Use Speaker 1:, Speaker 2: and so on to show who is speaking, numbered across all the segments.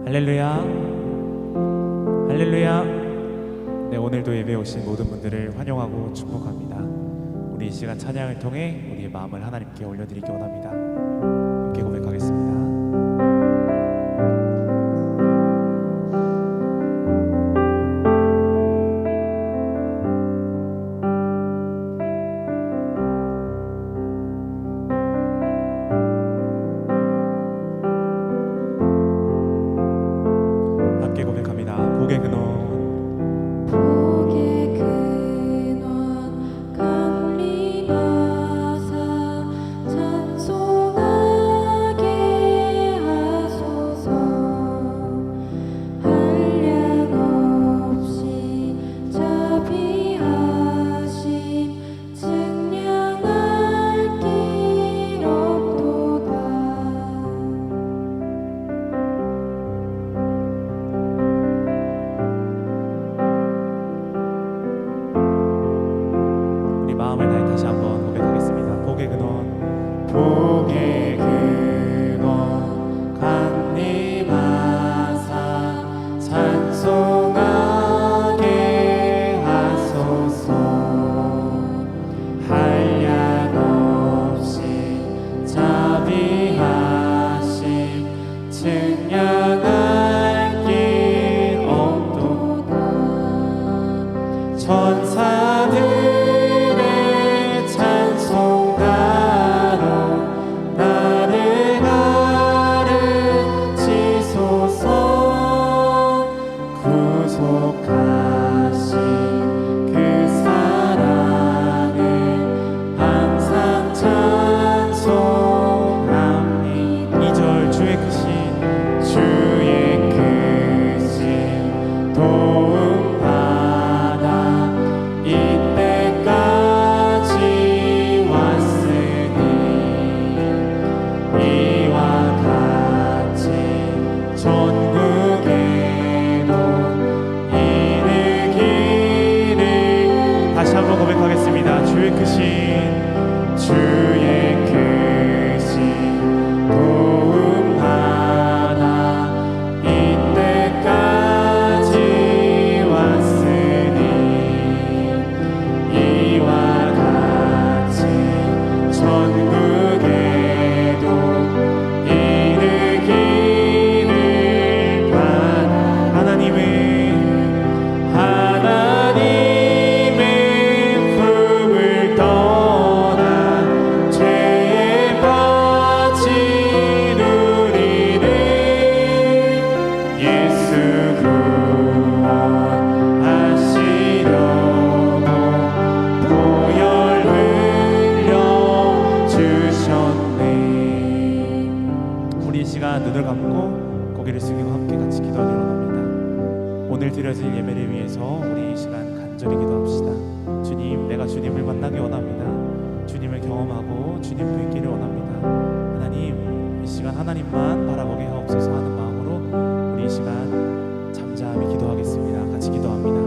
Speaker 1: 할렐루야, 할렐루야. 네, 오늘도 예배에 오신 모든 분들을 환영하고 축복합니다. 우리 이 시간 찬양을 통해 우리의 마음을 하나님께 올려드리기 원합니다. 함께 고백하겠습니다. 복의 근원,
Speaker 2: 복의 근원 강림하사 찬송하게 하소서. 한량없이 자비하심 증량할 길 없도다.
Speaker 1: 마음을 다해 다시 한번 고백하겠습니다. 복의 근원, 복의 근원 강림하사 찬송하게 하소서. 한량없이 자비하심 증량할 길 없도다. 천사들 주의 크신 도움 받아 이때까지 왔으니 이와 같이 천국에도 이르기를 바라. 하나님의 품을 떠나 죄에 빠진 우리를 예수 구원하시려고 보혈 흘려 주셨네. 우리 이 시간 눈을 감고 고개를 숙이고 함께 같이 기도하기로 합니다. 오늘 드려질 예배를 위해서 우리 이 시간 간절히 기도합시다. 주님, 내가 주님을 만나기 원합니다. 주님을 경험하고 주님 뵙기를 원합니다. 하나님, 이 시간 하나님만 바라보게 하옵소서 하는 마음으로 우리 이 시간 잠잠히 기도하겠습니다. 같이 기도합니다.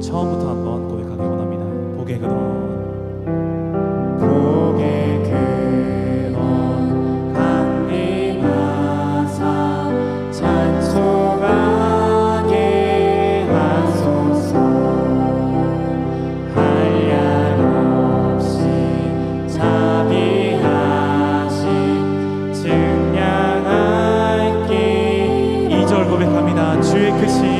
Speaker 1: 처음부터 한번 고백하기 원합니다. 복의 근원, 복의 근원 강림하사 찬송하게 하소서. 한량없이 자비하심 증량할 길. 2절 고백합니다. 주의 크신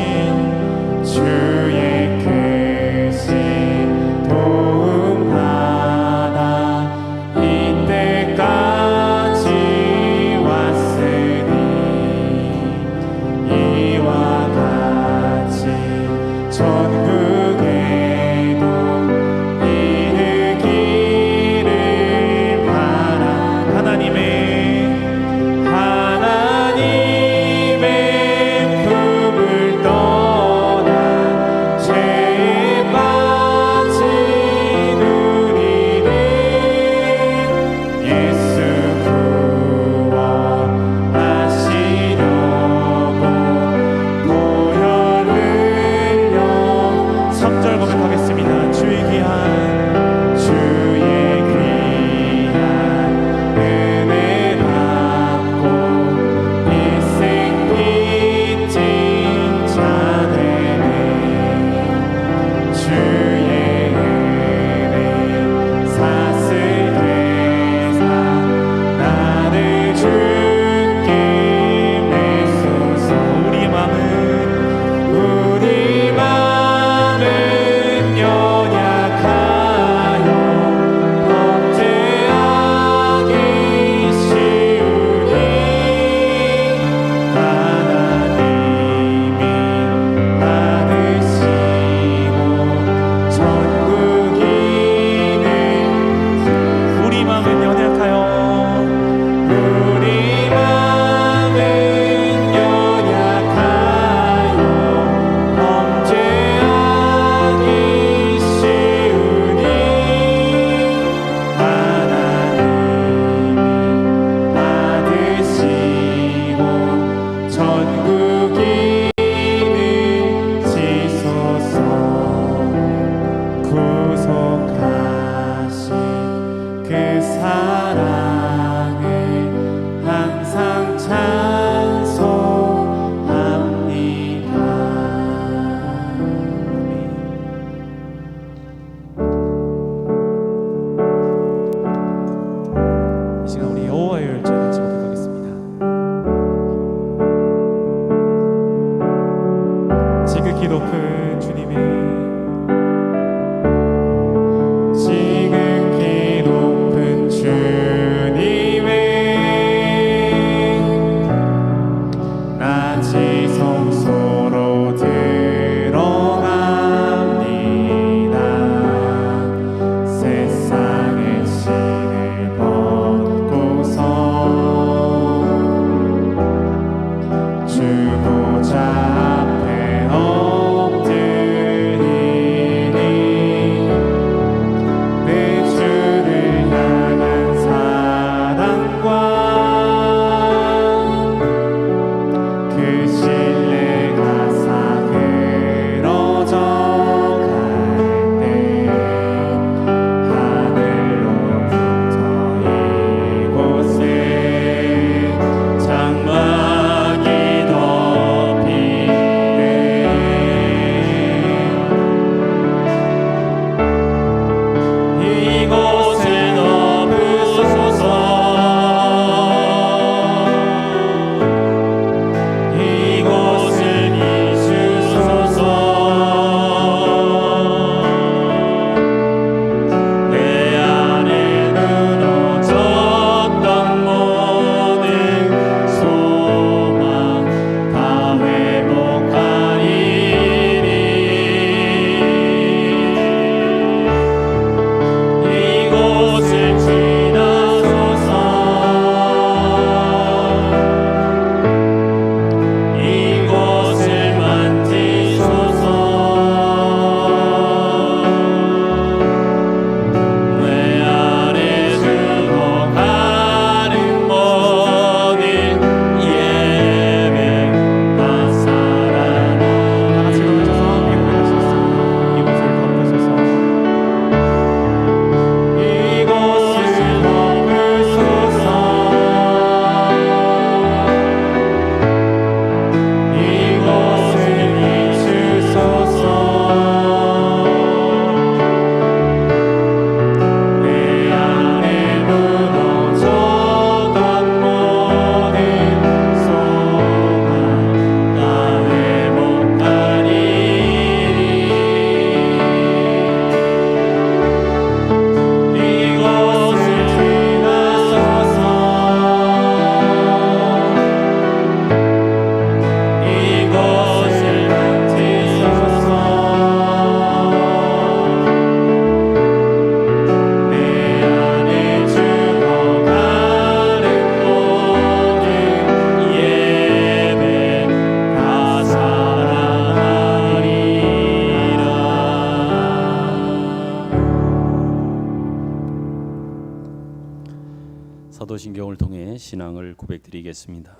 Speaker 3: 함께 신앙을 고백드리겠습니다.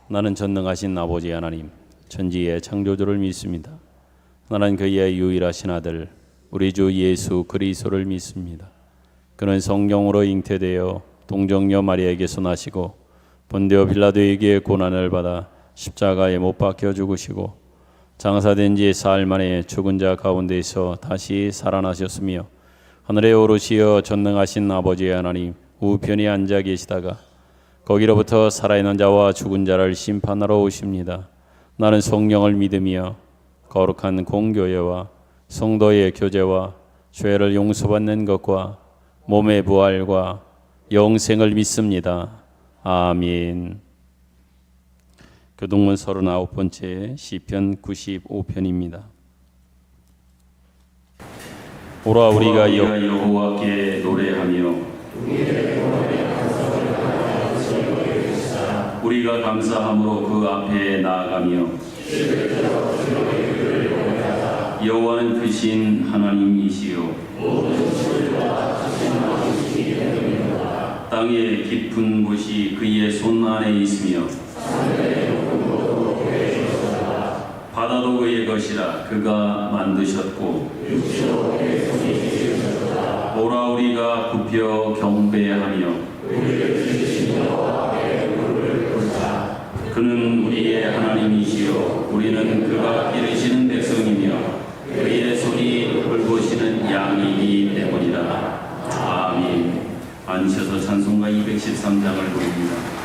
Speaker 3: 나는 전능하신 아버지 하나님, 천지의 창조주를 믿습니다. 나는 그의 유일하신 아들 우리 주 예수 그리스도를 믿습니다. 그는 성령으로 잉태되어 동정녀 마리아에게서 나시고 본디오 빌라도에게 고난을 받아 십자가에 못 박혀 죽으시고 장사된 지 사흘 만에 죽은 자 가운데서 다시 살아나셨으며 하늘에 오르시어 전능하신 아버지 하나님 우편에 앉아 계시다가 거기로부터 살아있는 자와 죽은 자를 심판하러 오십니다. 나는 성령을 믿으며 거룩한 공교회와 성도의 교제와 죄를 용서받는 것과 몸의 부활과 영생을 믿습니다. 아멘. 교동문 39번째 시편 95편입니다. 오라 우리가 여호와께 노래하며 우리가 감사함으로 그 앞에 나아가며 여호와는 크신 하나님이시요 땅의 깊은 곳이 그의 손 안에 있으며 바다도 그의 것이라 그가 만드셨고 오라 우리가 굽혀 경배하며 그는 우리의 하나님이시요 우리는 그가 기르시는 백성이며 그의 손이 돌보시는 양이기 때문이다. 아멘. 앉으셔서 찬송가 213장을 부릅니다.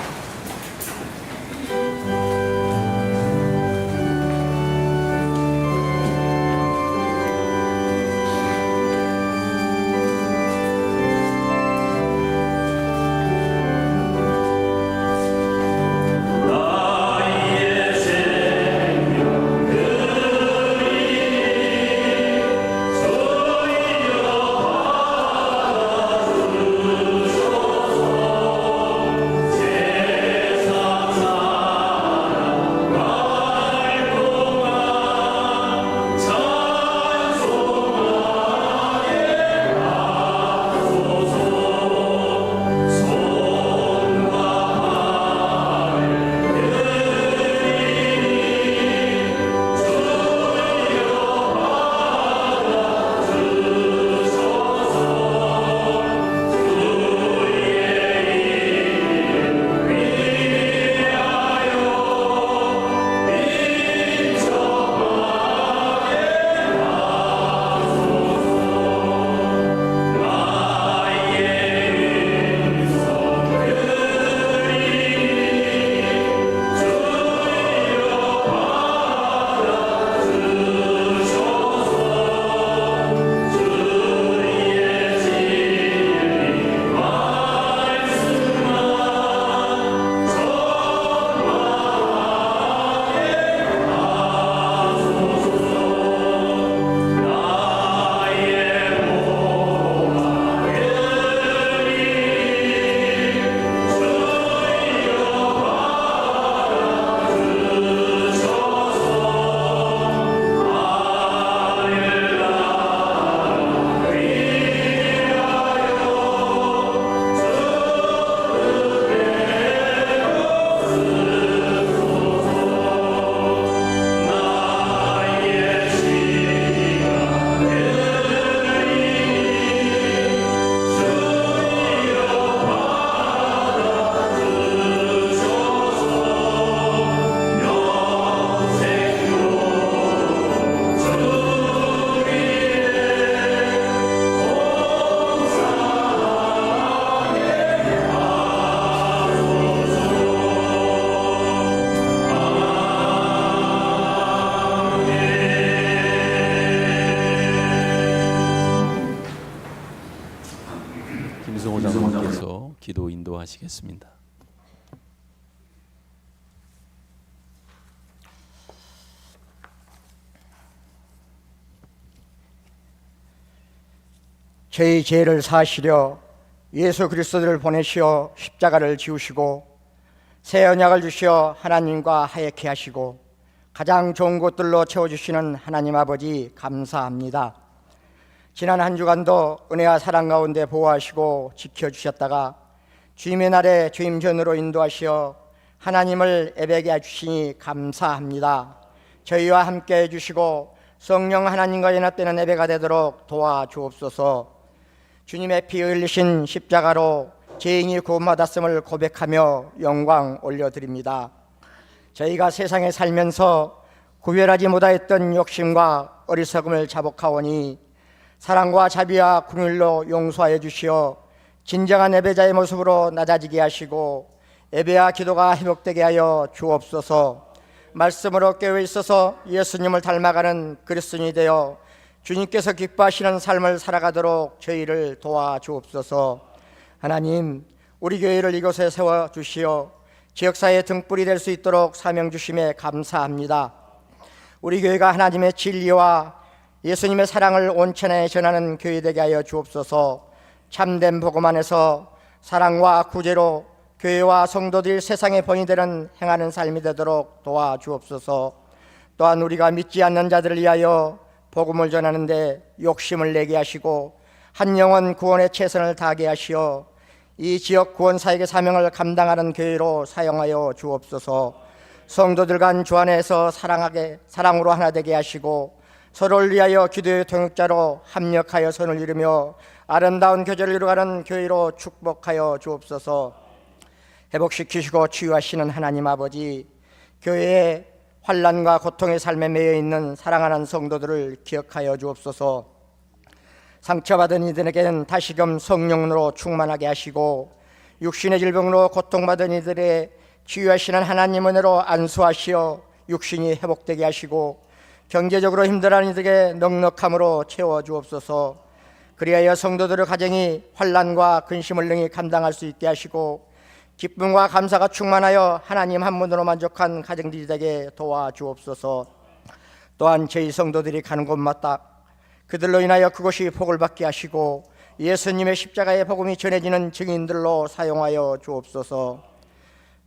Speaker 3: 김승호 장로님께서 기도 인도하시겠습니다.
Speaker 4: 저희 죄를 사하시려 예수 그리스도를 보내시어 십자가를 지우시고 새 언약을 주시어 하나님과 하얗게 하시고 가장 좋은 것들로 채워주시는 하나님 아버지 감사합니다. 지난 한 주간도 은혜와 사랑 가운데 보호하시고 지켜주셨다가 주님의 날에 주임 전으로 인도하시어 하나님을 예배하게 해주시니 감사합니다. 저희와 함께 해주시고 성령 하나님과 연합되는 예배가 되도록 도와주옵소서. 주님의 피 흘리신 십자가로 죄인이 구원받았음을 고백하며 영광 올려드립니다. 저희가 세상에 살면서 구별하지 못하였던 욕심과 어리석음을 자복하오니 사랑과 자비와 긍휼로 용서하여 주시어 진정한 예배자의 모습으로 낮아지게 하시고 예배와 기도가 회복되게 하여 주옵소서. 말씀으로 깨어 있어서 예수님을 닮아가는 그리스도인이 되어 주님께서 기뻐하시는 삶을 살아가도록 저희를 도와주옵소서. 하나님, 우리 교회를 이곳에 세워주시어 지역사회의 등불이 될 수 있도록 사명 주심에 감사합니다. 우리 교회가 하나님의 진리와 예수님의 사랑을 온천에 전하는 교회 되게 하여 주옵소서. 참된 복음 안에서 사랑과 구제로 교회와 성도들이 세상의 본이 되는 행하는 삶이 되도록 도와주옵소서. 또한 우리가 믿지 않는 자들을 위하여 복음을 전하는데 욕심을 내게 하시고 한 영혼 구원에 최선을 다하게 하시어 이 지역 구원사역의 사명을 감당하는 교회로 사용하여 주옵소서. 성도들 간 주 안에서 사랑으로 하나 되게 하시고 서로를 위하여 기도의 동역자로 합력하여 선을 이루며 아름다운 교제를 이루어가는 교회로 축복하여 주옵소서. 회복시키시고 치유하시는 하나님 아버지, 교회의 환난과 고통의 삶에 매여 있는 사랑하는 성도들을 기억하여 주옵소서. 상처받은 이들에게는 다시금 성령으로 충만하게 하시고 육신의 질병으로 고통받은 이들의 치유하시는 하나님 은혜로 안수하시어 육신이 회복되게 하시고 경제적으로 힘들어하는 이들에게 넉넉함으로 채워주옵소서. 그리하여 성도들의 가정이 환난과 근심을 능히 감당할 수 있게 하시고 기쁨과 감사가 충만하여 하나님 한 분으로 만족한 가정들이 되게 도와주옵소서. 또한 저희 성도들이 가는 곳마다 그들로 인하여 그곳이 복을 받게 하시고 예수님의 십자가의 복음이 전해지는 증인들로 사용하여 주옵소서.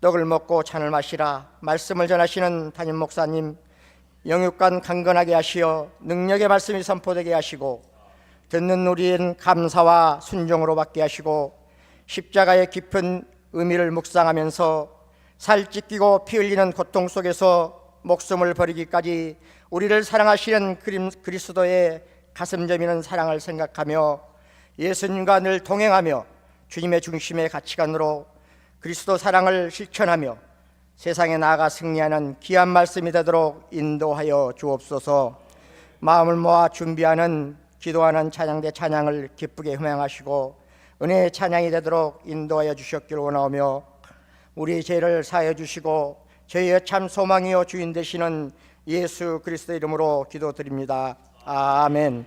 Speaker 4: 떡을 먹고 잔을 마시라 말씀을 전하시는 담임 목사님 영육간 강건하게 하시어 능력의 말씀이 선포되게 하시고 듣는 우리는 감사와 순종으로 받게 하시고 십자가의 깊은 의미를 묵상하면서 살 찢기고 피 흘리는 고통 속에서 목숨을 버리기까지 우리를 사랑하시는 그리스도의 가슴 저미는 사랑을 생각하며 예수님과 늘 동행하며 주님의 중심의 가치관으로 그리스도 사랑을 실천하며 세상에 나아가 승리하는 귀한 말씀이 되도록 인도하여 주옵소서. 마음을 모아 준비하는 기도하는 찬양대 찬양을 기쁘게 흥행하시고 은혜의 찬양이 되도록 인도하여 주셨기를 원하오며 우리 죄를 사하여 주시고 저희의 참 소망이요 주인 되시는 예수 그리스도 이름으로 기도드립니다. 아멘.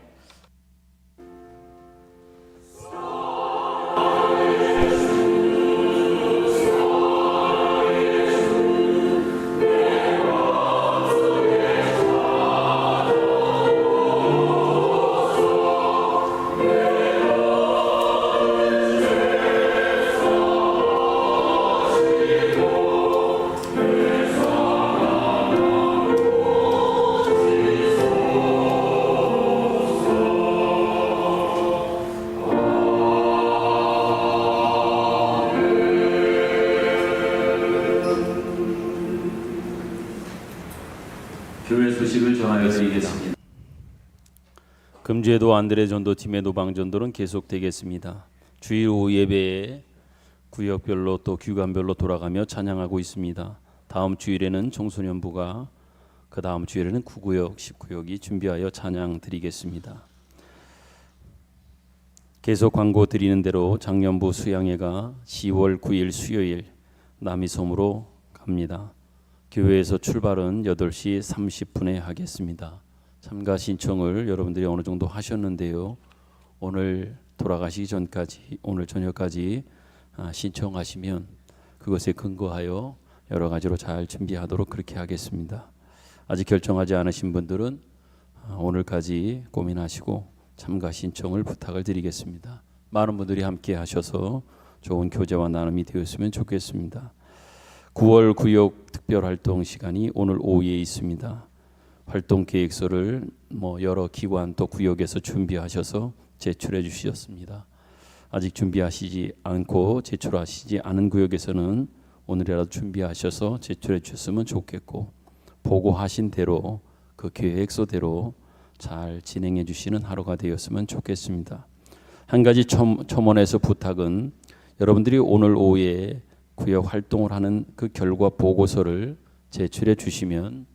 Speaker 3: 교회 소식을 전하여 드리겠습니다. 금주에도 안드레 전도팀의 노방전도는 계속되겠습니다. 주일 오후 예배에 구역별로 또 규관별로 돌아가며 찬양하고 있습니다. 다음 주일에는 청소년부가 그 다음 주일에는 9구역, 10구역이 준비하여 찬양 드리겠습니다. 계속 광고 드리는 대로 장년부 수양회가 10월 9일 수요일 남이섬으로 갑니다. 교회에서 출발은 8시 30분에 하겠습니다. 참가 신청을 여러분들이 어느 정도 하셨는데요. 오늘 돌아가시기 전까지 오늘 저녁까지 신청하시면 그것에 근거하여 여러 가지로 잘 준비하도록 그렇게 하겠습니다. 아직 결정하지 않으신 분들은 오늘까지 고민하시고 참가 신청을 부탁을 드리겠습니다. 많은 분들이 함께 하셔서 좋은 교제와 나눔이 되었으면 좋겠습니다. 9월 구역 특별활동 시간이 오늘 오후에 있습니다. 활동 계획서를 여러 기관 또 구역에서 준비하셔서 제출해 주셨습니다. 아직 준비하시지 않고 제출하시지 않은 구역에서는 오늘이라도 준비하셔서 제출해 주셨으면 좋겠고, 보고하신 대로 그 계획서대로 잘 진행해 주시는 하루가 되었으면 좋겠습니다. 한 가지 첨언해서 부탁은, 여러분들이 오늘 오후에 구역 활동을 하는 그 결과 보고서를 제출해 주시면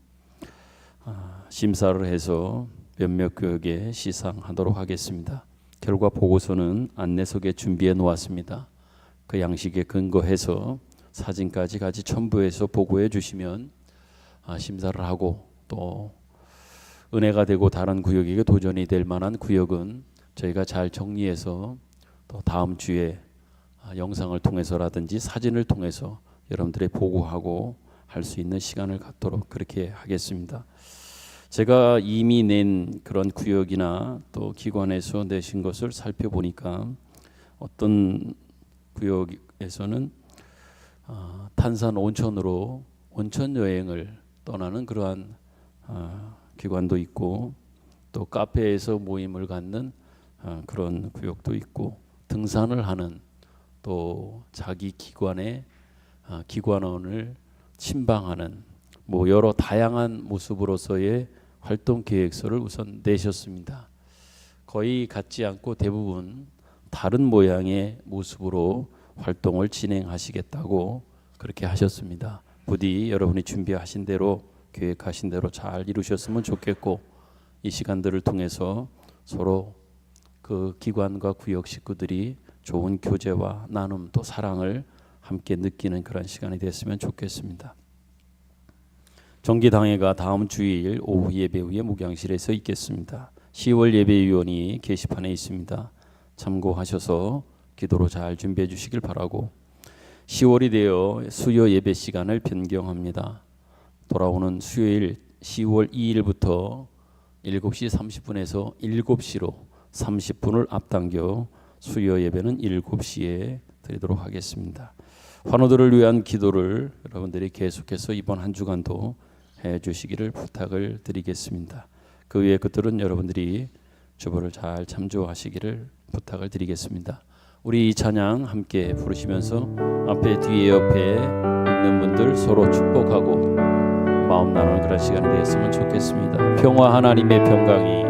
Speaker 3: 심사를 해서 몇몇 구역에 시상하도록 하겠습니다. 결과 보고서는 안내석에 준비해 놓았습니다. 그 양식에 근거해서 사진까지 같이 첨부해서 보고해 주시면 심사를 하고, 또 은혜가 되고 다른 구역에게 도전이 될 만한 구역은 저희가 잘 정리해서 또 다음 주에 영상을 통해서라든지 사진을 통해서 여러분들의 보고하고 할 수 있는 시간을 갖도록 그렇게 하겠습니다. 제가 이미 낸 그런 구역이나 또 기관에서 내신 것을 살펴보니까 어떤 구역에서는 탄산 온천으로 온천 여행을 떠나는 그러한 기관도 있고, 또 카페에서 모임을 갖는 그런 구역도 있고, 등산을 하는, 또 자기 기관의 기관원을 침방하는 뭐 여러 다양한 모습으로서의 활동 계획서를 우선 내셨습니다. 거의 같지 않고 대부분 다른 모양의 모습으로 활동을 진행하시겠다고 그렇게 하셨습니다. 부디 여러분이 준비하신 대로, 계획하신 대로 잘 이루셨으면 좋겠고, 이 시간들을 통해서 서로 그 기관과 구역 식구들이 좋은 교제와 나눔, 또 사랑을 함께 느끼는 그런 시간이 됐으면 좋겠습니다. 정기당회가 다음 주일 오후 예배 후에 목양실에서 있겠습니다. 10월 예배위원이 게시판에 있습니다. 참고하셔서 기도로 잘 준비해 주시길 바라고, 10월이 되어 수요 예배 시간을 변경합니다. 돌아오는 수요일 10월 2일부터 7시 30분에서 7시로 30분을 앞당겨 수요 예배는 7시에 드리도록 하겠습니다. 환우들을 위한 기도를 여러분들이 계속해서 이번 한 주간도 해 주시기를 부탁을 드리겠습니다. 그 외의 것들은 여러분들이 주보를 잘 참조하시기를 부탁을 드리겠습니다. 우리 이 찬양 함께 부르시면서 앞에 뒤에 옆에 있는 분들 서로 축복하고 마음 나누는 그런 시간이 되었으면 좋겠습니다. 평화 하나님의 평강이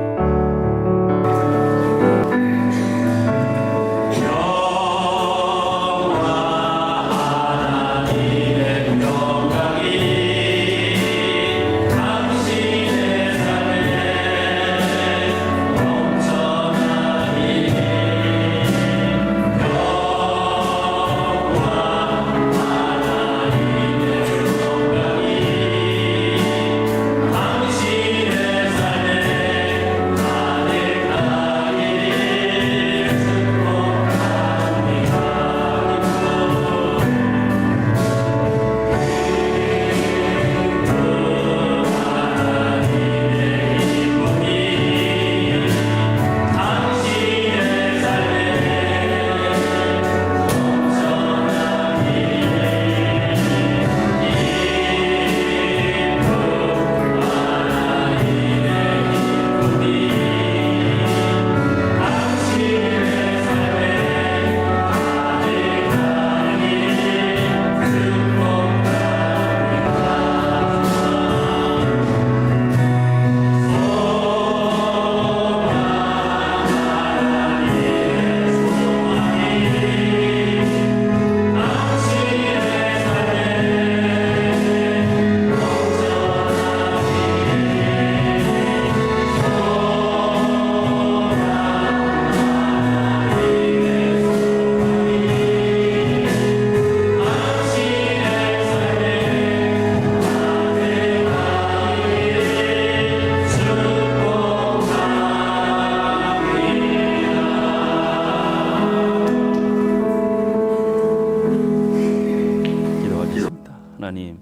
Speaker 3: 하나님,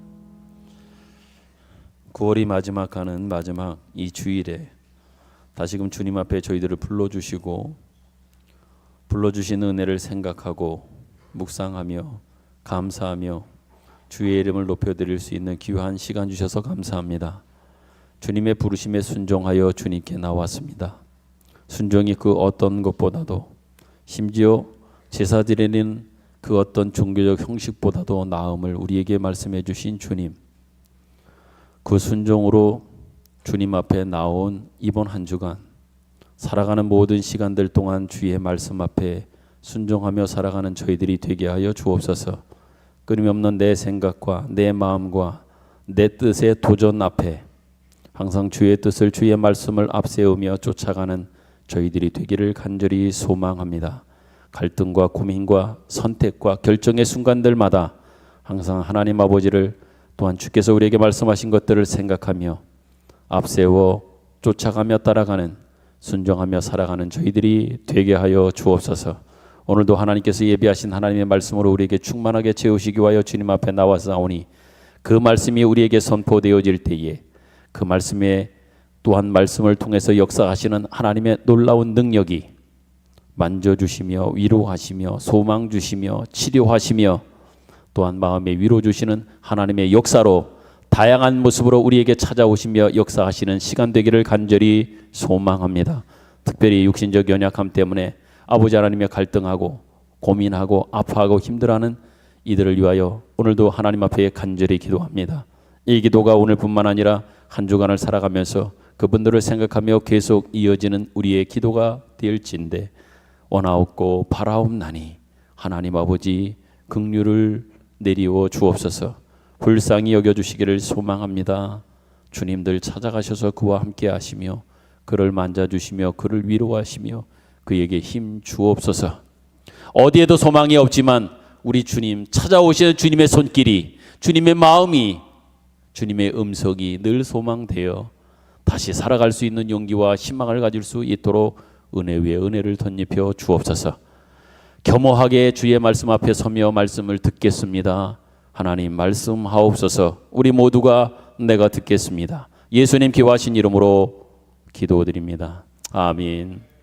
Speaker 3: 9월이 마지막하는 마지막 이 주일에 다시금 주님 앞에 저희들을 불러주시고 불러주신 은혜를 생각하고 묵상하며 감사하며 주의 이름을 높여드릴 수 있는 귀한 시간 주셔서 감사합니다. 주님의 부르심에 순종하여 주님께 나왔습니다. 순종이 그 어떤 것보다도 심지어 제사 드리는 그 어떤 종교적 형식보다도 나음을 우리에게 말씀해 주신 주님, 그 순종으로 주님 앞에 나온 이번 한 주간 살아가는 모든 시간들 동안 주의 말씀 앞에 순종하며 살아가는 저희들이 되게 하여 주옵소서. 끊임없는 내 생각과 내 마음과 내 뜻의 도전 앞에 항상 주의 뜻을, 주의 말씀을 앞세우며 쫓아가는 저희들이 되기를 간절히 소망합니다. 갈등과 고민과 선택과 결정의 순간들마다 항상 하나님 아버지를, 또한 주께서 우리에게 말씀하신 것들을 생각하며 앞세워 쫓아가며 따라가는, 순종하며 살아가는 저희들이 되게 하여 주옵소서. 오늘도 하나님께서 예비하신 하나님의 말씀으로 우리에게 충만하게 채우시기 위하여 주님 앞에 나와서오니 그 말씀이 우리에게 선포되어질 때에 그 말씀에 또한 말씀을 통해서 역사하시는 하나님의 놀라운 능력이 만져주시며 위로하시며 소망 주시며 치료하시며 또한 마음에 위로 주시는 하나님의 역사로 다양한 모습으로 우리에게 찾아오시며 역사하시는 시간 되기를 간절히 소망합니다. 특별히 육신적 연약함 때문에 아버지 하나님의 갈등하고 고민하고 아파하고 힘들어하는 이들을 위하여 오늘도 하나님 앞에 간절히 기도합니다. 이 기도가 오늘뿐만 아니라 한 주간을 살아가면서 그분들을 생각하며 계속 이어지는 우리의 기도가 될진데 원하옵고 바라옵나니 하나님 아버지 긍휼을 내리워 주옵소서. 불쌍히 여겨주시기를 소망합니다. 주님들 찾아가셔서 그와 함께 하시며 그를 만져주시며 그를 위로하시며 그에게 힘 주옵소서. 어디에도 소망이 없지만 우리 주님 찾아오시는 주님의 손길이, 주님의 마음이, 주님의 음성이 늘 소망되어 다시 살아갈 수 있는 용기와 희망을 가질 수 있도록 은혜 위에 은혜를 덧입혀 주옵소서. 겸허하게 주의 말씀 앞에 서며 말씀을 듣겠습니다. 하나님 말씀하옵소서. 우리 모두가 내가 듣겠습니다. 예수님 기와신 이름으로 기도드립니다. 아멘.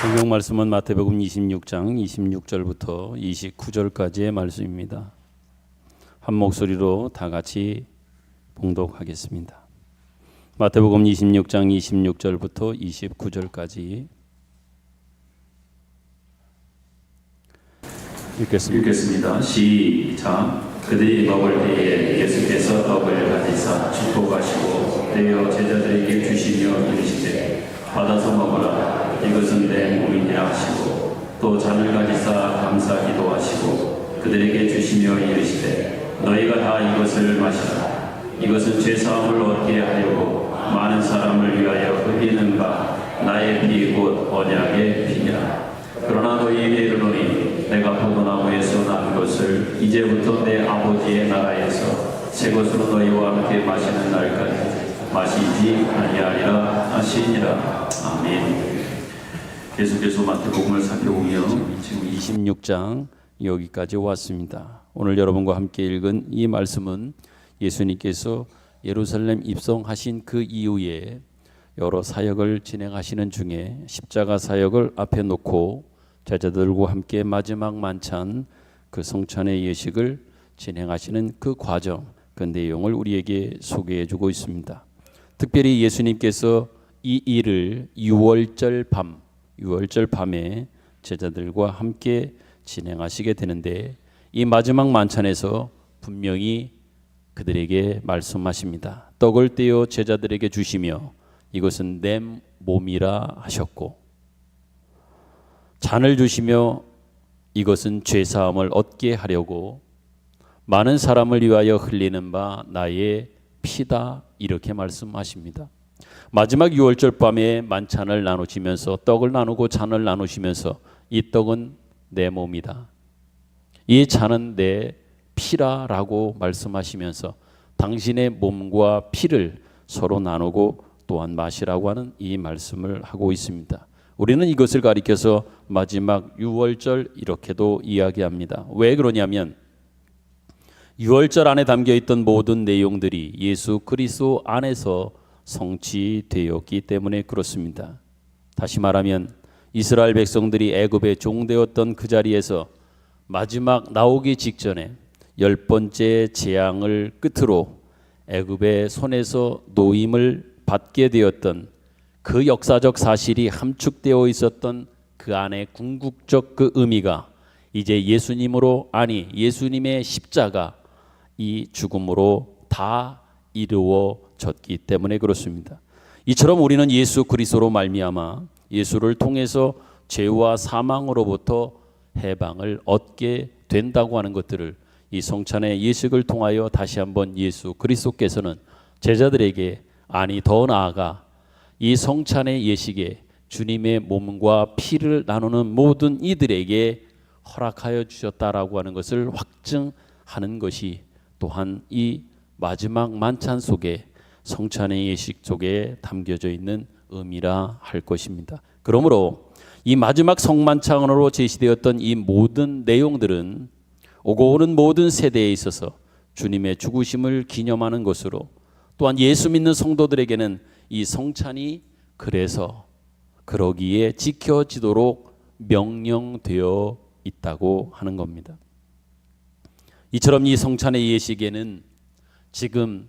Speaker 3: 성경 말씀은 마태복음 26장 26절부터 29절까지의 말씀입니다. 한 목소리로 다 같이 봉독하겠습니다. 마태복음 26장 26절부터 29절까지 읽겠습니다. 시작. 그들이 먹을 때에 예수께서 떡을 가지사 축복하시고 떼어 제자들에게 주시며 이르시되 받아서 먹으라. 이것은 내 몸이니라 하시고 또 잔을 가지사 감사 기도하시고 그들에게 주시며 이르시되 너희가 다 이것을 마시라. 이것은 죄사함을 얻게 하려고 많은 사람을 위하여 흘리는 바 나의 피 곧 언약의 피니라. 그러나 너희에게 이르노니 내가 포도나무에서 난 것을 이제부터 내 아버지의 나라에서 새 것으로 너희와 함께 마시는 날까지 마시지 아니하리라 하시니라. 아멘. 계속해서 마태복음을 살펴보면 지금 26장 여기까지 왔습니다. 오늘 여러분과 함께 읽은 이 말씀은 예수님께서 예루살렘 입성하신 그 이후에 여러 사역을 진행하시는 중에 십자가 사역을 앞에 놓고 제자들과 함께 마지막 만찬 그 성찬의 예식을 진행하시는 그 과정, 그 내용을 우리에게 소개해 주고 있습니다. 특별히 예수님께서 이 일을 6월절 밤에 제자들과 함께 진행하시게 되는데 이 마지막 만찬에서 분명히 그들에게 말씀하십니다. 떡을 떼어 제자들에게 주시며 이것은 내 몸이라 하셨고 잔을 주시며 이것은 죄사함을 얻게 하려고 많은 사람을 위하여 흘리는 바 나의 피다 이렇게 말씀하십니다. 마지막 6월절 밤에 만찬을 나누시면서 떡을 나누고 잔을 나누시면서 이 떡은 내 몸이다. 이 잔은 내 피라라고 말씀하시면서 당신의 몸과 피를 서로 나누고 또한 마시라고 하는 이 말씀을 하고 있습니다. 우리는 이것을 가리켜서 마지막 6월절 이렇게도 이야기합니다. 왜 그러냐면 6월절 안에 담겨있던 모든 내용들이 예수 그리스도 안에서 성취되었기 때문에 그렇습니다. 다시 말하면 이스라엘 백성들이 애굽에 종되었던 그 자리에서 마지막 나오기 직전에 10번째 재앙을 끝으로 애굽의 손에서 노임을 받게 되었던 그 역사적 사실이 함축되어 있었던 그 안에 궁극적 그 의미가 이제 예수님의 십자가 이 죽음으로 다 이루어졌기 때문에 그렇습니다. 이처럼 우리는 예수 그리스도로 말미암아 예수를 통해서 죄와 사망으로부터 해방을 얻게 된다고 하는 것들을 이 성찬의 예식을 통하여 다시 한번 예수 그리스도께서는 제자들에게 아니 더 나아가 이 성찬의 예식에 주님의 몸과 피를 나누는 모든 이들에게 허락하여 주셨다라고 하는 것을 확증하는 것이 또한 이 마지막 만찬 속에 성찬의 예식 속에 담겨져 있는 의미라 할 것입니다. 그러므로 이 마지막 성만찬으로 제시되었던 이 모든 내용들은 오고 오는 모든 세대에 있어서 주님의 죽으심을 기념하는 것으로 또한 예수 믿는 성도들에게는 이 성찬이 그래서 그러기에 지켜지도록 명령되어 있다고 하는 겁니다. 이처럼 이 성찬의 예식에는 지금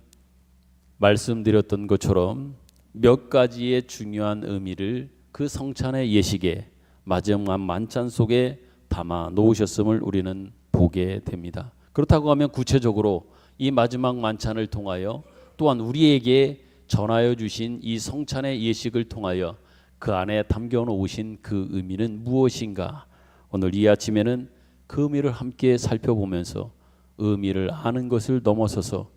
Speaker 3: 말씀드렸던 것처럼 몇 가지의 중요한 의미를 그 성찬의 예식에 마지막 만찬 속에 담아 놓으셨음을 우리는 보게 됩니다. 그렇다고 하면 구체적으로 이 마지막 만찬을 통하여 또한 우리에게 전하여 주신 이 성찬의 예식을 통하여 그 안에 담겨 놓으신 그 의미는 무엇인가? 오늘 이 아침에는 그 의미를 함께 살펴보면서 의미를 아는 것을 넘어서서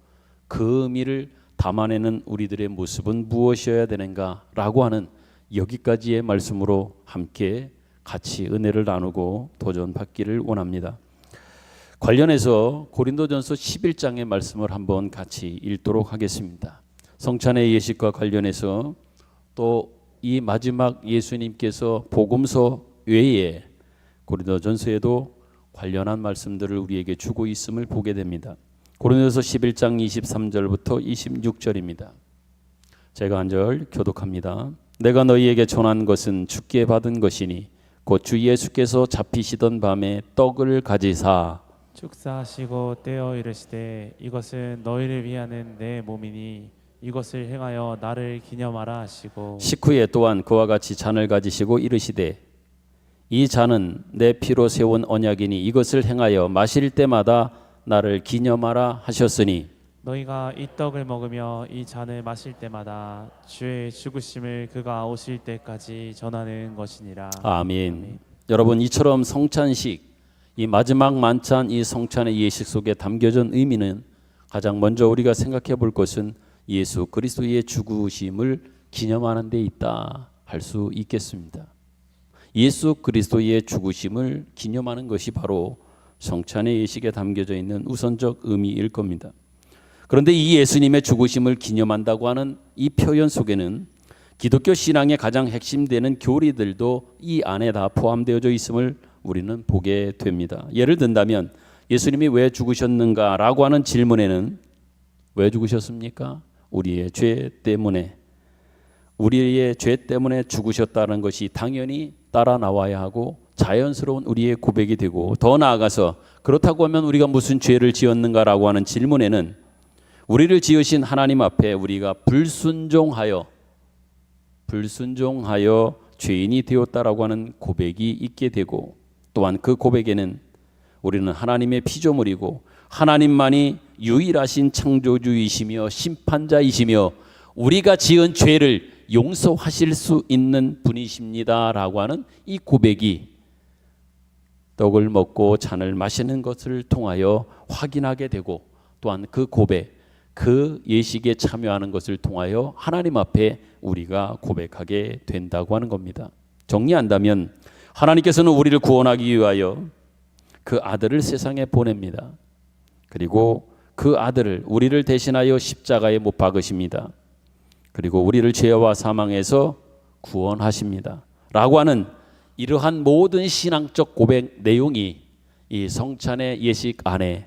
Speaker 3: 그 의미를 담아내는 우리들의 모습은 무엇이어야 되는가라고 하는 여기까지의 말씀으로 함께 같이 은혜를 나누고 도전받기를 원합니다. 관련해서 고린도전서 11장의 말씀을 한번 같이 읽도록 하겠습니다. 성찬의 예식과 관련해서 또 이 마지막 예수님께서 복음서 외에 고린도전서에도 관련한 말씀들을 우리에게 주고 있음을 보게 됩니다. 고린도전서 11장 23절부터 26절입니다. 제가 한 절 교독합니다. 내가 너희에게 전한 것은 주께 받은 것이니 곧 주 예수께서 잡히시던 밤에 떡을 가지사
Speaker 1: 축사하시고 떼어 이르시되 이것은 너희를 위하는 내 몸이니 이것을 행하여 나를 기념하라 하시고
Speaker 3: 식후에 또한 그와 같이 잔을 가지시고 이르시되 이 잔은 내 피로 세운 언약이니 이것을 행하여 마실 때마다 나를 기념하라 하셨으니
Speaker 1: 너희가 이 떡을 먹으며 이 잔을 마실 때마다 주의 죽으심을 그가 오실 때까지 전하는 것이니라.
Speaker 3: 아멘. 여러분, 이처럼 성찬식, 이 마지막 만찬, 이 성찬의 예식 속에 담겨진 의미는 가장 먼저 우리가 생각해 볼 것은 예수 그리스도의 죽으심을 기념하는 데 있다 할 수 있겠습니다. 예수 그리스도의 죽으심을 기념하는 것이 바로 성찬의 예식에 담겨져 있는 우선적 의미일 겁니다. 그런데 이 예수님의 죽으심을 기념한다고 하는 이 표현 속에는 기독교 신앙의 가장 핵심되는 교리들도 이 안에 다 포함되어져 있음을 우리는 보게 됩니다. 예를 든다면 예수님이 왜 죽으셨는가라고 하는 질문에는 왜 죽으셨습니까? 우리의 죄 때문에 죽으셨다는 것이 당연히 따라 나와야 하고 자연스러운 우리의 고백이 되고, 더 나아가서 그렇다고 하면 우리가 무슨 죄를 지었는가라고 하는 질문에는 우리를 지으신 하나님 앞에 우리가 불순종하여 죄인이 되었다라고 하는 고백이 있게 되고, 또한 그 고백에는 우리는 하나님의 피조물이고 하나님만이 유일하신 창조주이시며 심판자이시며 우리가 지은 죄를 용서하실 수 있는 분이십니다라고 하는 이 고백이 떡을 먹고 잔을 마시는 것을 통하여 확인하게 되고, 또한 그 고백, 그 예식에 참여하는 것을 통하여 하나님 앞에 우리가 고백하게 된다고 하는 겁니다. 정리한다면 하나님께서는 우리를 구원하기 위하여 그 아들을 세상에 보냅니다. 그리고 그 아들을 우리를 대신하여 십자가에 못 박으십니다. 그리고 우리를 죄와 사망에서 구원하십니다. 라고 하는 이러한 모든 신앙적 고백 내용이 이 성찬의 예식 안에,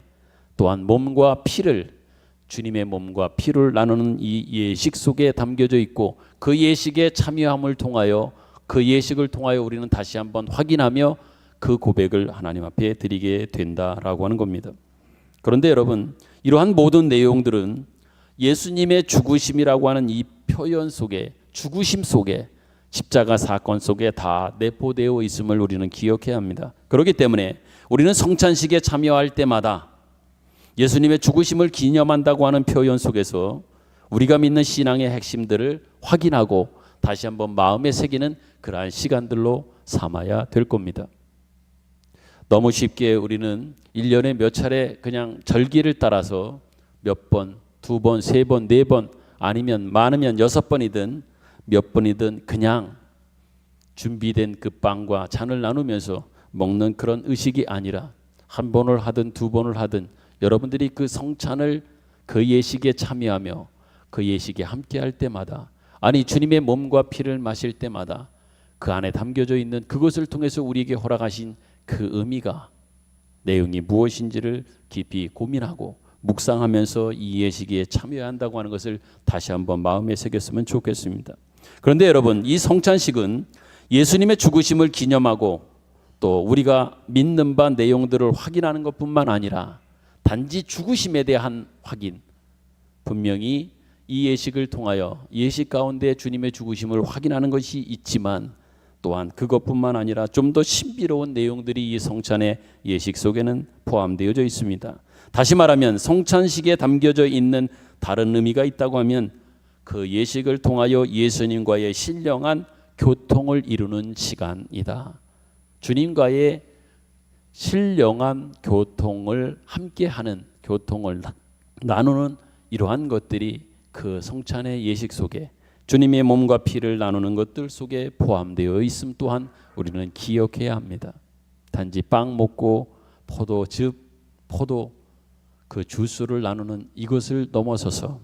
Speaker 3: 또한 몸과 피를, 주님의 몸과 피를 나누는 이 예식 속에 담겨져 있고, 그 예식에 참여함을 통하여, 그 예식을 통하여 우리는 다시 한번 확인하며 그 고백을 하나님 앞에 드리게 된다라고 하는 겁니다. 그런데 여러분, 이러한 모든 내용들은 예수님의 죽으심이라고 하는 이 표현 속에, 죽으심 속에, 십자가 사건 속에 다 내포되어 있음을 우리는 기억해야 합니다. 그렇기 때문에 우리는 성찬식에 참여할 때마다 예수님의 죽으심을 기념한다고 하는 표현 속에서 우리가 믿는 신앙의 핵심들을 확인하고 다시 한번 마음에 새기는 그러한 시간들로 삼아야 될 겁니다. 너무 쉽게 우리는 1년에 몇 차례 그냥 절기를 따라서 몇 번, 2번, 3번, 4번, 아니면 많으면 6번이든 몇 번이든 그냥 준비된 그 빵과 잔을 나누면서 먹는 그런 의식이 아니라, 한 번을 하든 2번을 하든 여러분들이 그 성찬을, 그 예식에 참여하며 그 예식에 함께할 때마다, 아니 주님의 몸과 피를 마실 때마다 그 안에 담겨져 있는 그것을 통해서 우리에게 허락하신 그 의미가, 내용이 무엇인지를 깊이 고민하고 묵상하면서 이 예식에 참여해야 한다고 하는 것을 다시 한번 마음에 새겼으면 좋겠습니다. 그런데 여러분, 이 성찬식은 예수님의 죽으심을 기념하고 또 우리가 믿는 바 내용들을 확인하는 것뿐만 아니라 단지 죽으심에 대한 확인, 분명히 이 예식을 통하여 예식 가운데 주님의 죽으심을 확인하는 것이 있지만, 또한 그것뿐만 아니라 좀 더 신비로운 내용들이 이 성찬의 예식 속에는 포함되어져 있습니다. 다시 말하면 성찬식에 담겨져 있는 다른 의미가 있다고 하면 그 예식을 통하여 예수님과의 신령한 교통을 이루는 시간이다. 주님과의 신령한 교통을 함께하는, 교통을 나누는 이러한 것들이 그 성찬의 예식 속에, 주님의 몸과 피를 나누는 것들 속에 포함되어 있음 또한 우리는 기억해야 합니다. 단지 빵 먹고 포도 그 주스를 나누는 이것을 넘어서서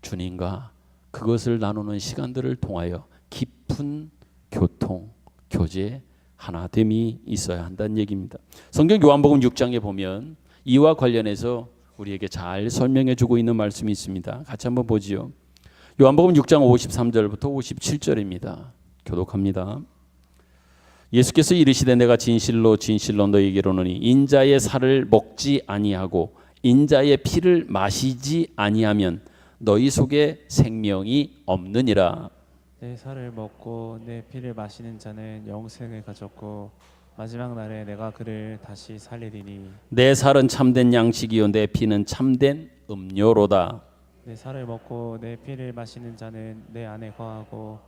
Speaker 3: 주님과 그것을 나누는 시간들을 통하여 깊은 교통, 교제, 하나됨이 있어야 한다는 얘기입니다. 성경 요한복음 6장에 보면 이와 관련해서 우리에게 잘 설명해 주고 있는 말씀이 있습니다. 같이 한번 보지요. 요한복음 6장 53절부터 57절입니다. 교독합니다. 예수께서 이르시되 내가 진실로 진실로 너희에게 이르노니 인자의 살을 먹지 아니하고 인자의 피를 마시지 아니하면 너희 속에 생명이 없느니라.
Speaker 1: 내 살을 먹고 내 피를 마시는 자는 영생을 가졌고 마지막 날에 내가 그를 다시 살리리니
Speaker 3: 내 살은 참된 양식이요 내 피는 참된 음료로다.
Speaker 1: 내 살을 먹고 내 피를 마시는 자는 내 안에 거하고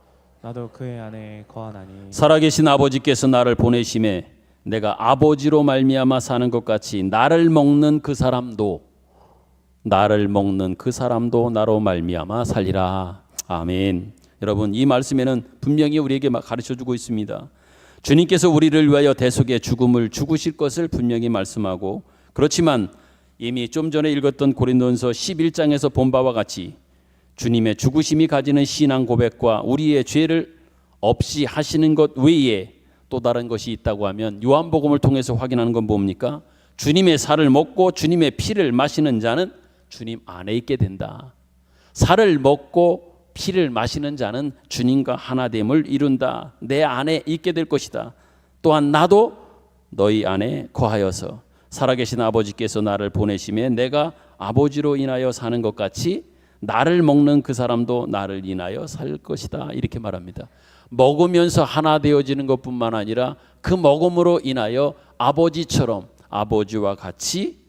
Speaker 1: 나도 그의 안에 거하나니
Speaker 3: 살아계신 아버지께서 나를 보내심에 내가 아버지로 말미암아 사는 것 같이 나를 먹는 그 사람도 나로 말미암아 살리라. 아멘. 여러분, 이 말씀에는 분명히 우리에게 가르쳐주고 있습니다. 주님께서 우리를 위하여 대속의 죽음을 죽으실 것을 분명히 말씀하고, 그렇지만 이미 좀 전에 읽었던 고린도전서 11장에서 본 바와 같이 주님의 죽으심이 가지는 신앙 고백과 우리의 죄를 없이 하시는 것 외에 또 다른 것이 있다고 하면 요한복음을 통해서 확인하는 건 뭡니까? 주님의 살을 먹고 주님의 피를 마시는 자는 주님 안에 있게 된다. 살을 먹고 피를 마시는 자는 주님과 하나됨을 이룬다. 내 안에 있게 될 것이다. 또한 나도 너희 안에 거하여서 살아계신 아버지께서 나를 보내심에 내가 아버지로 인하여 사는 것 같이 나를 먹는 그 사람도 나를 인하여 살 것이다. 이렇게 말합니다. 먹으면서 하나 되어지는 것뿐만 아니라 그 먹음으로 인하여 아버지처럼 아버지와 같이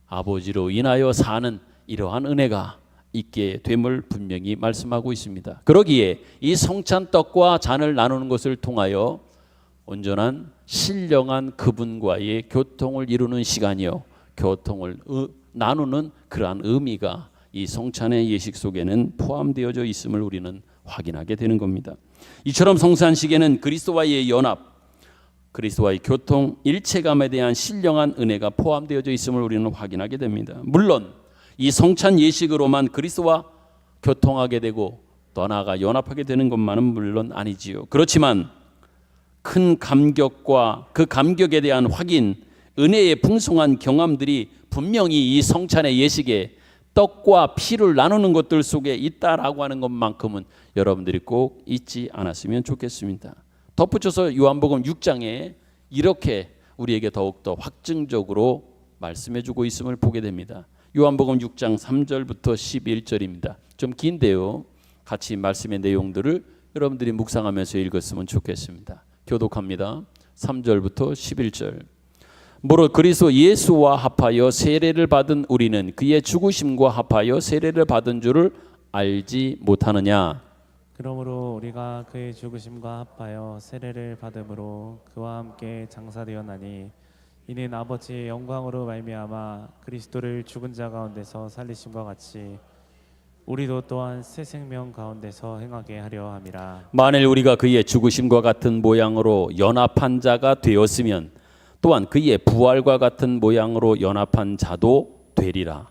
Speaker 3: 아버지로 인하여 사는 이러한 은혜가 있게 됨을 분명히 말씀하고 있습니다. 그러기에 이 성찬 떡과 잔을 나누는 것을 통하여 온전한 신령한 그분과의 교통을 이루는 시간이요, 교통을 나누는 그러한 의미가 이 성찬의 예식 속에는 포함되어져 있음을 우리는 확인하게 되는 겁니다. 이처럼 성찬식에는 그리스도와의 연합, 그리스도와의 교통, 일체감에 대한 신령한 은혜가 포함되어져 있음을 우리는 확인하게 됩니다. 물론 이 성찬 예식으로만 그리스도와 교통하게 되고 더 나아가 연합하게 되는 것만은 물론 아니지요. 그렇지만 큰 감격과 그 감격에 대한 확인, 은혜의 풍성한 경험들이 분명히 이 성찬의 예식에 떡과 피를 나누는 것들 속에 있다라고 하는 것만큼은 여러분들이 꼭 잊지 않았으면 좋겠습니다. 덧붙여서 요한복음 6장에 이렇게 우리에게 더욱더 확증적으로 말씀해주고 있음을 보게 됩니다. 요한복음 6장 3절부터 11절입니다. 좀 긴데요, 같이 말씀의 내용들을 여러분들이 묵상하면서 읽었으면 좋겠습니다. 교독합니다. 3절부터 11절. 무릇 그리스도 예수와 합하여 세례를 받은 우리는 그의 죽으심과 합하여 세례를 받은 줄을 알지 못하느냐.
Speaker 1: 그러므로 우리가 그의 죽으심과 합하여 세례를 받음으로 그와 함께 장사되었나니 이는 아버지의 영광으로 말미암아 그리스도를 죽은 자 가운데서 살리심과 같이 우리도 또한 새 생명 가운데서 행하게 하려 함이라.
Speaker 3: 만일 우리가 그의 죽으심과 같은 모양으로 연합한 자가 되었으면 또한 그의 부활과 같은 모양으로 연합한 자도 되리라.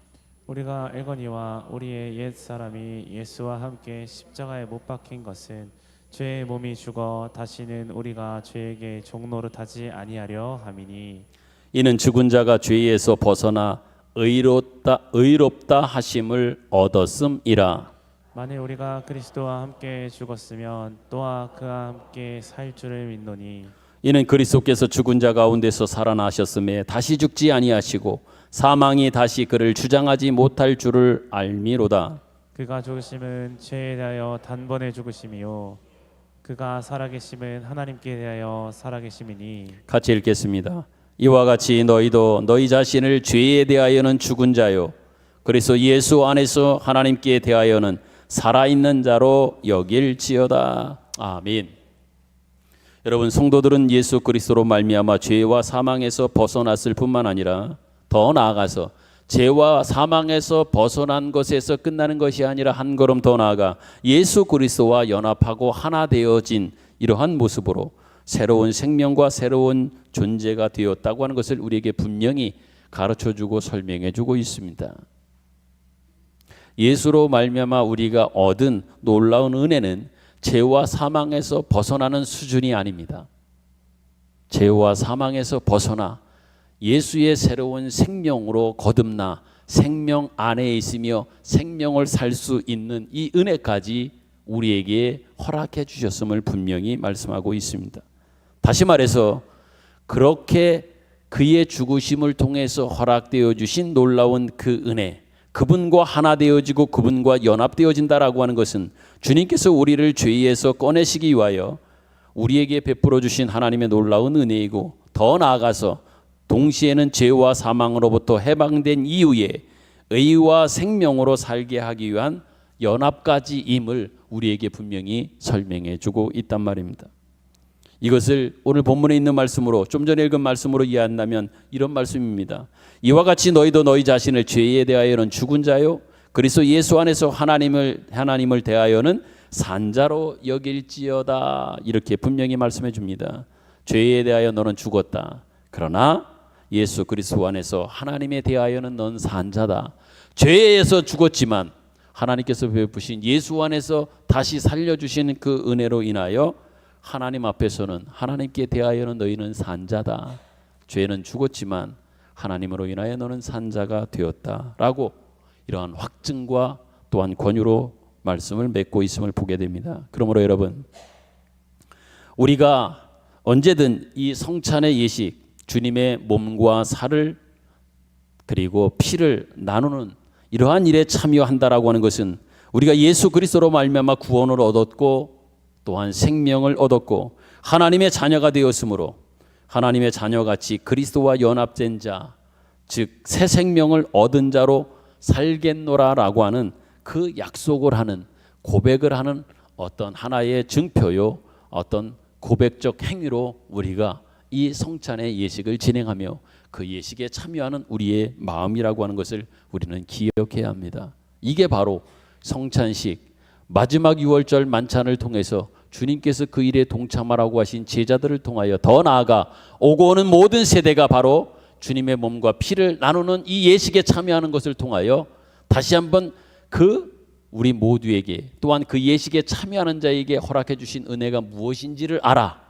Speaker 1: 우리가 알거니와 우리의 옛 사람이 예수와 함께 십자가에 못 박힌 것은 죄의 몸이 죽어 다시는 우리가 죄에게 종노릇하지 아니하려 함이니
Speaker 3: 이는 죽은 자가 죄에서 벗어나 의롭다 하심을 얻었음이라.
Speaker 1: 만일 우리가 그리스도와 함께 죽었으면 또한 그와 함께 살 줄을 믿노니
Speaker 3: 이는 그리스도께서 죽은 자 가운데서 살아나셨음에 다시 죽지 아니하시고 사망이 다시 그를 주장하지 못할 줄을 알미로다.
Speaker 1: 그가 죽으심은 죄에 대하여 단번에 죽으심이요 그가 살아계심은 하나님께 대하여 살아계심이니.
Speaker 3: 같이 읽겠습니다. 이와 같이 너희도 너희 자신을 죄에 대하여는 죽은 자요 그리스도 예수 안에서 하나님께 대하여는 살아있는 자로 여길지어다. 아멘. 여러분, 성도들은 예수 그리스도로 말미암아 죄와 사망에서 벗어났을 뿐만 아니라 더 나아가서 죄와 사망에서 벗어난 것에서 끝나는 것이 아니라 한 걸음 더 나아가 예수 그리스도와 연합하고 하나 되어진 이러한 모습으로 새로운 생명과 새로운 존재가 되었다고 하는 것을 우리에게 분명히 가르쳐주고 설명해주고 있습니다. 예수로 말미암아 우리가 얻은 놀라운 은혜는 죄와 사망에서 벗어나는 수준이 아닙니다. 죄와 사망에서 벗어나 예수의 새로운 생명으로 거듭나 생명 안에 있으며 생명을 살 수 있는 이 은혜까지 우리에게 허락해 주셨음을 분명히 말씀하고 있습니다. 다시 말해서 그렇게 그의 죽으심을 통해서 허락되어 주신 놀라운 그 은혜, 그분과 하나 되어지고 그분과 연합되어진다라고 하는 것은 주님께서 우리를 죄에서 꺼내시기 위하여 우리에게 베풀어 주신 하나님의 놀라운 은혜이고, 더 나아가서 동시에는 죄와 사망으로부터 해방된 이후에 의와 생명으로 살게 하기 위한 연합까지임을 우리에게 분명히 설명해 주고 있단 말입니다. 이것을 오늘 본문에 있는 말씀으로, 좀 전에 읽은 말씀으로 이해한다면 이런 말씀입니다. 이와 같이 너희도 너희 자신을 죄에 대하여는 죽은 자요 그리스도 예수 안에서 하나님을 대하여는 산자로 여길지어다. 이렇게 분명히 말씀해 줍니다. 죄에 대하여 너는 죽었다. 그러나 예수 그리스도 안에서 하나님에 대하여는 넌 산자다. 죄에서 죽었지만 하나님께서 베푸신 예수 안에서 다시 살려주신 그 은혜로 인하여 하나님 앞에서는, 하나님께 대하여는 너희는 산자다. 죄는 죽었지만 하나님으로 인하여 너는 산자가 되었다라고 이러한 확증과 또한 권유로 말씀을 맺고 있음을 보게 됩니다. 그러므로 여러분, 우리가 언제든 이 성찬의 예식, 주님의 몸과 살을 그리고 피를 나누는 이러한 일에 참여한다라고 하는 것은 우리가 예수 그리스도로 말미암아 구원을 얻었고 또한 생명을 얻었고 하나님의 자녀가 되었으므로 하나님의 자녀같이 그리스도와 연합된 자, 즉 새 생명을 얻은 자로 살겠노라라고 하는 그 약속을 하는, 고백을 하는 어떤 하나의 증표요, 어떤 고백적 행위로 우리가 이 성찬의 예식을 진행하며 그 예식에 참여하는 우리의 마음이라고 하는 것을 우리는 기억해야 합니다. 이게 바로 성찬식, 마지막 유월절 만찬을 통해서 주님께서 그 일에 동참하라고 하신 제자들을 통하여, 더 나아가 오고 오는 모든 세대가 바로 주님의 몸과 피를 나누는 이 예식에 참여하는 것을 통하여 다시 한번 그 우리 모두에게, 또한 그 예식에 참여하는 자에게 허락해 주신 은혜가 무엇인지를 알아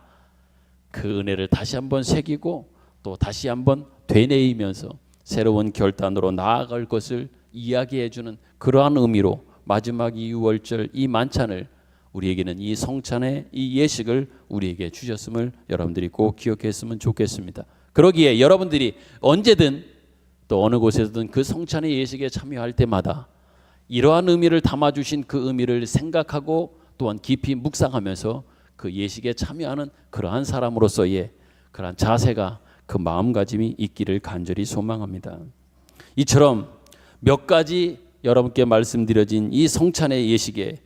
Speaker 3: 그 은혜를 다시 한번 새기고 또 다시 한번 되뇌이면서 새로운 결단으로 나아갈 것을 이야기해 주는 그러한 의미로 마지막 이 유월절 이 만찬을, 우리에게는 이 성찬의 이 예식을 우리에게 주셨음을 여러분들이 꼭 기억했으면 좋겠습니다. 그러기에 여러분들이 언제든 또 어느 곳에서든 그 성찬의 예식에 참여할 때마다 이러한 의미를 담아주신 그 의미를 생각하고 또한 깊이 묵상하면서 그 예식에 참여하는 그러한 사람으로서의 그러한 자세가, 그 마음가짐이 있기를 간절히 소망합니다. 이처럼 몇 가지 여러분께 말씀드려진 이 성찬의 예식에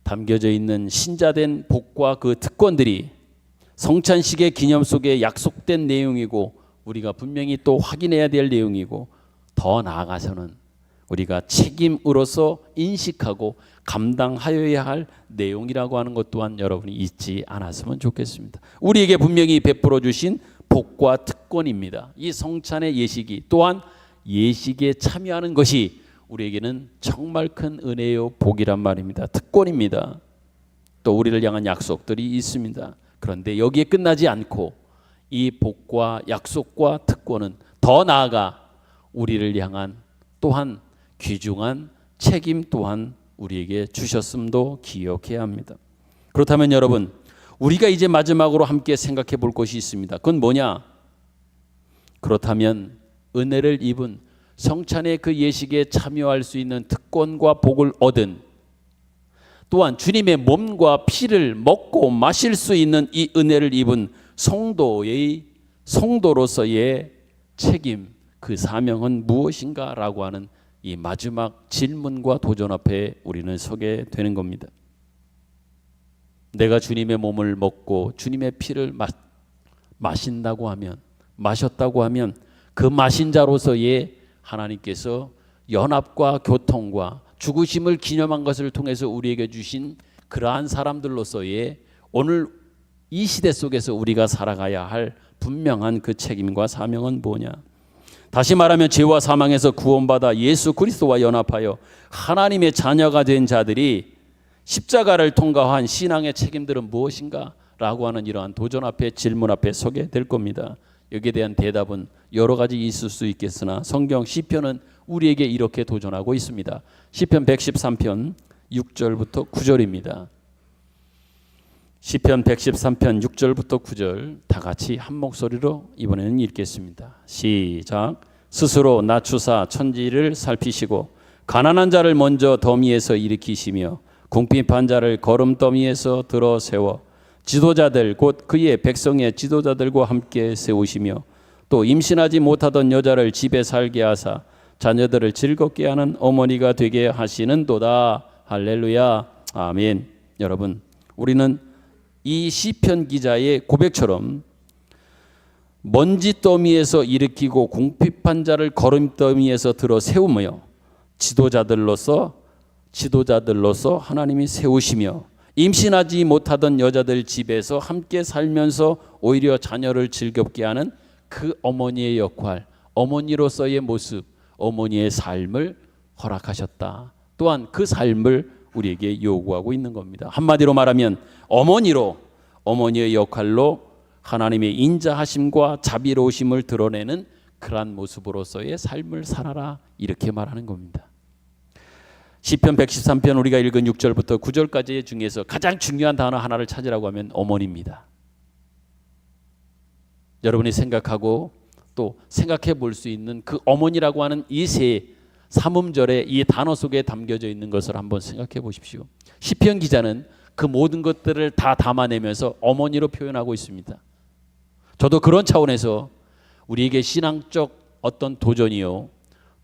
Speaker 3: 담겨져 있는 신자된 복과 그 특권들이 성찬식의 기념 속에 약속된 내용이고 우리가 분명히 또 확인해야 될 내용이고, 더 나아가서는 우리가 책임으로서 인식하고 감당하여야 할 내용이라고 하는 것 또한 여러분이 잊지 않았으면 좋겠습니다. 우리에게 분명히 베풀어 주신 복과 특권입니다. 이 성찬의 예식이, 또한 예식에 참여하는 것이 우리에게는 정말 큰 은혜요 복이란 말입니다. 특권입니다. 또 우리를 향한 약속들이 있습니다. 그런데 여기에 끝나지 않고 이 복과 약속과 특권은 더 나아가 우리를 향한 또한 귀중한 책임 또한 우리에게 주셨음도 기억해야 합니다. 그렇다면 여러분, 우리가 이제 마지막으로 함께 생각해 볼 것이 있습니다. 그건 뭐냐? 그렇다면 은혜를 입은 성찬의 그 예식에 참여할 수 있는 특권과 복을 얻은, 또한 주님의 몸과 피를 먹고 마실 수 있는 이 은혜를 입은 성도로서의 책임, 그 사명은 무엇인가? 라고 하는 이 마지막 질문과 도전 앞에 우리는 서게 되는 겁니다. 내가 주님의 몸을 먹고 주님의 피를 마신다고 하면, 마셨다고 하면 그 마신 자로서의 하나님께서 연합과 교통과 죽으심을 기념한 것을 통해서 우리에게 주신 그러한 사람들로서의 오늘 이 시대 속에서 우리가 살아가야 할 분명한 그 책임과 사명은 뭐냐? 다시 말하면 죄와 사망에서 구원받아 예수 그리스도와 연합하여 하나님의 자녀가 된 자들이 십자가를 통과한 신앙의 책임들은 무엇인가? 라고 하는 이러한 도전 앞에, 질문 앞에 서게 될 겁니다. 여기에 대한 대답은 여러 가지 있을 수 있겠으나 성경 시편은 우리에게 이렇게 도전하고 있습니다. 시편 113편 6절부터 9절입니다. 시편 113편 6절부터 9절 다 같이 한 목소리로 이번에는 읽겠습니다. 시작. 스스로 낮추사 천지를 살피시고 가난한 자를 먼저 더미에서 일으키시며 궁핍한 자를 거름더미에서 들어 세워 지도자들 곧 그의 백성의 지도자들과 함께 세우시며 또 임신하지 못하던 여자를 집에 살게 하사 자녀들을 즐겁게 하는 어머니가 되게 하시는도다. 할렐루야. 아멘. 여러분, 우리는 이 시편 기자의 고백처럼 먼지 더미에서 일으키고 궁핍한 자를 거름더미에서 들어 세우며 지도자들로서 하나님이 세우시며 임신하지 못하던 여자들 집에서 함께 살면서 오히려 자녀를 즐겁게 하는 그 어머니의 역할, 어머니로서의 모습, 어머니의 삶을 허락하셨다. 또한 그 삶을 우리에게 요구하고 있는 겁니다. 한마디로 말하면 어머니의 역할로 하나님의 인자하심과 자비로우심을 드러내는 그러한 모습으로서의 삶을 살아라, 이렇게 말하는 겁니다. 시편 113편 우리가 읽은 6절부터 9절까지 중에서 가장 중요한 단어 하나를 찾으라고 하면 어머니입니다. 여러분이 생각하고 또 생각해 볼 수 있는 그 어머니라고 하는 이 세 삼음절의 이 단어 속에 담겨져 있는 것을 한번 생각해 보십시오. 시편 기자는 그 모든 것들을 다 담아내면서 어머니로 표현하고 있습니다. 저도 그런 차원에서 우리에게 신앙적 어떤 도전이요,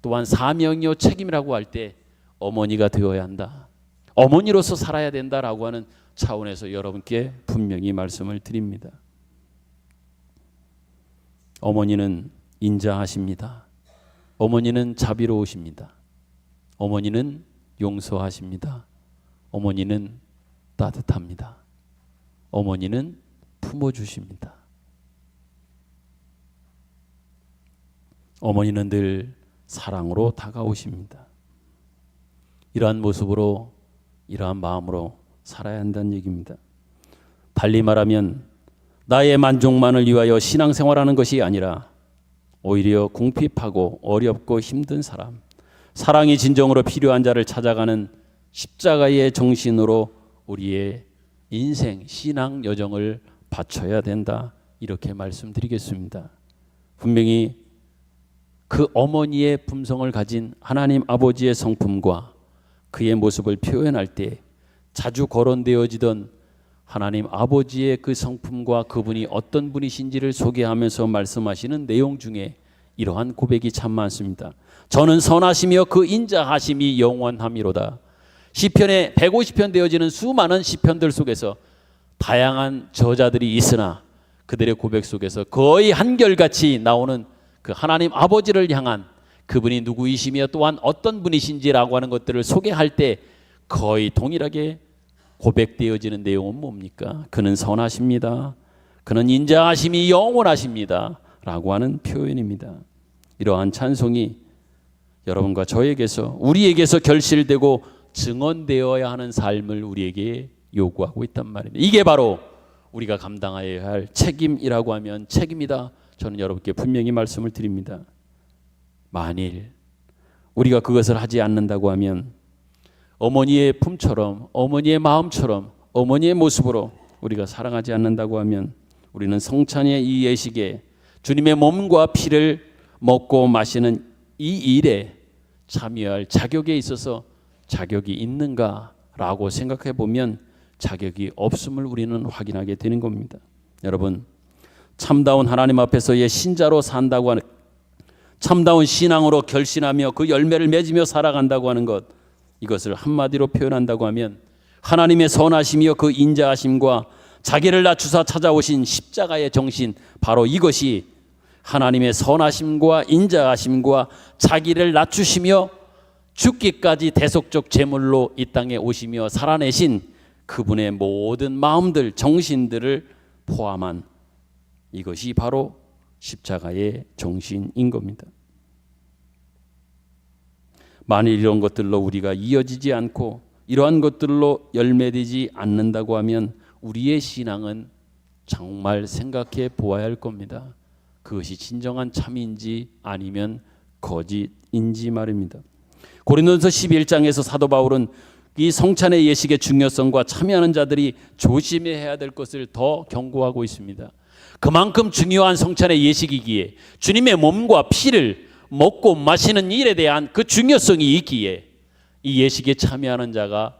Speaker 3: 또한 사명이요, 책임이라고 할 때 어머니가 되어야 한다, 어머니로서 살아야 된다라고 하는 차원에서 여러분께 분명히 말씀을 드립니다. 어머니는 인자하십니다. 어머니는 자비로우십니다. 어머니는 용서하십니다. 어머니는 따뜻합니다. 어머니는 품어주십니다. 어머니는 늘 사랑으로 다가오십니다. 이러한 모습으로, 이러한 마음으로 살아야 한다는 얘기입니다. 달리 말하면 나의 만족만을 위하여 신앙생활하는 것이 아니라 오히려 궁핍하고 어렵고 힘든 사람, 사랑이 진정으로 필요한 자를 찾아가는 십자가의 정신으로 우리의 인생, 신앙 여정을 바쳐야 된다, 이렇게 말씀드리겠습니다. 분명히 그 어머니의 품성을 가진 하나님 아버지의 성품과 그의 모습을 표현할 때 자주 거론되어지던 하나님 아버지의 그 성품과 그분이 어떤 분이신지를 소개하면서 말씀하시는 내용 중에 이러한 고백이 참 많습니다. 저는 선하시며 그 인자하심이 영원함이로다. 시편에 150편 되어지는 수많은 시편들 속에서 다양한 저자들이 있으나 그들의 고백 속에서 거의 한결같이 나오는 그 하나님 아버지를 향한 그분이 누구이시며 또한 어떤 분이신지라고 하는 것들을 소개할 때 거의 동일하게 고백되어지는 내용은 뭡니까? 그는 선하십니다. 그는 인자하심이 영원하십니다. 라고 하는 표현입니다. 이러한 찬송이 여러분과 저에게서, 우리에게서 결실되고 증언되어야 하는 삶을 우리에게 요구하고 있단 말입니다. 이게 바로 우리가 감당해야 할 책임이라고 하면 책임이다. 저는 여러분께 분명히 말씀을 드립니다. 만일 우리가 그것을 하지 않는다고 하면 어머니의 품처럼, 어머니의 마음처럼, 어머니의 모습으로 우리가 사랑하지 않는다고 하면 우리는 성찬의 이 예식에 주님의 몸과 피를 먹고 마시는 이 일에 참여할 자격에 있어서 자격이 있는가라고 생각해 보면 자격이 없음을 우리는 확인하게 되는 겁니다. 여러분, 참다운 하나님 앞에서의 신자로 산다고 하는, 참다운 신앙으로 결신하며 그 열매를 맺으며 살아간다고 하는 것, 이것을 한마디로 표현한다고 하면 하나님의 선하심이여 그 인자하심과 자기를 낮추사 찾아오신 십자가의 정신, 바로 이것이 하나님의 선하심과 인자하심과 자기를 낮추시며 죽기까지 대속적 제물로 이 땅에 오시며 살아내신 그분의 모든 마음들, 정신들을 포함한 이것이 바로 십자가의 정신인 겁니다. 만일 이런 것들로 우리가 이어지지 않고 이러한 것들로 열매되지 않는다고 하면 우리의 신앙은 정말 생각해 보아야 할 겁니다. 그것이 진정한 참인지 아니면 거짓인지 말입니다. 고린도전서 11장에서 사도 바울은 이 성찬의 예식의 중요성과 참여하는 자들이 조심해야 될 것을 더 경고하고 있습니다. 그만큼 중요한 성찬의 예식이기에 주님의 몸과 피를 먹고 마시는 일에 대한 그 중요성이 있기에 이 예식에 참여하는 자가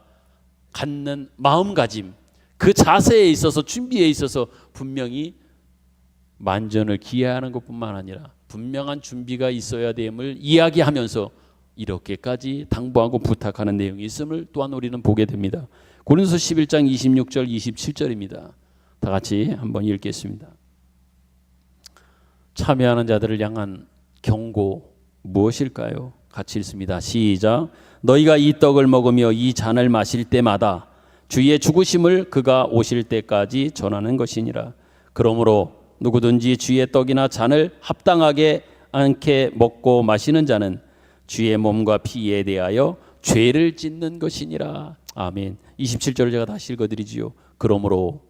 Speaker 3: 갖는 마음가짐, 그 자세에 있어서 준비에 있어서 분명히 만전을 기해하는 것뿐만 아니라 분명한 준비가 있어야 됨을 이야기하면서 이렇게까지 당부하고 부탁하는 내용이 있음을 또한 우리는 보게 됩니다. 고린도서 11장 26절 27절입니다. 다 같이 한번 읽겠습니다. 참여하는 자들을 향한 경고 무엇일까요? 같이 읽습니다. 시작. 너희가 이 떡을 먹으며 이 잔을 마실 때마다 주의 죽으심을 그가 오실 때까지 전하는 것이니라. 그러므로 누구든지 주의 떡이나 잔을 합당하게 않게 먹고 마시는 자는 주의 몸과 피에 대하여 죄를 짓는 것이니라. 아멘. 27절을 제가 다시 읽어드리지요. 그러므로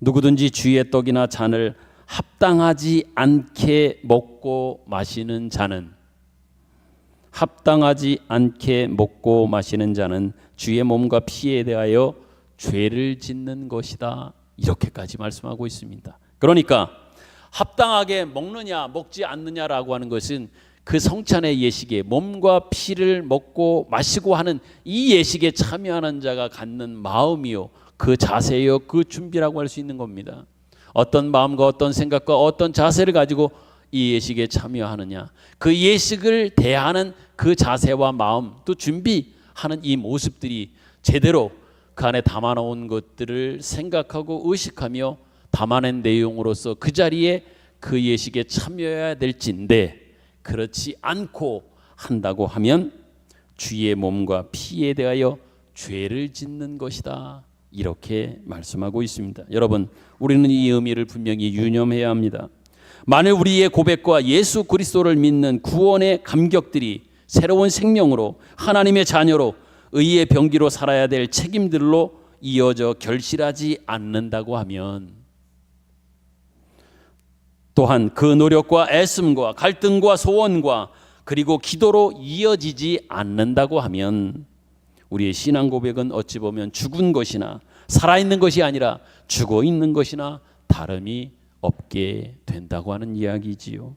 Speaker 3: 누구든지 주의 떡이나 잔을 합당하지 않게 먹고 마시는 자는 주의 몸과 피에 대하여 죄를 짓는 것이다. 이렇게까지 말씀하고 있습니다. 그러니까 합당하게 먹느냐 먹지 않느냐라고 하는 것은 그 성찬의 예식에 몸과 피를 먹고 마시고 하는 이 예식에 참여하는 자가 갖는 마음이요, 그 자세요, 그 준비라고 할 수 있는 겁니다. 어떤 마음과 어떤 생각과 어떤 자세를 가지고 이 예식에 참여하느냐, 그 예식을 대하는 그 자세와 마음 또 준비하는 이 모습들이 제대로 그 안에 담아놓은 것들을 생각하고 의식하며 담아낸 내용으로서 그 자리에 그 예식에 참여해야 될진데, 그렇지 않고 한다고 하면 주의 몸과 피에 대하여 죄를 짓는 것이다. 이렇게 말씀하고 있습니다. 여러분, 우리는 이 의미를 분명히 유념해야 합니다. 만일 우리의 고백과 예수 그리스도를 믿는 구원의 감격들이 새로운 생명으로 하나님의 자녀로 의의 병기로 살아야 될 책임들로 이어져 결실하지 않는다고 하면, 또한 그 노력과 애씀과 갈등과 소원과 그리고 기도로 이어지지 않는다고 하면 우리의 신앙 고백은 어찌 보면 죽은 것이나 살아있는 것이 아니라 죽어있는 것이나 다름이 없게 된다고 하는 이야기지요.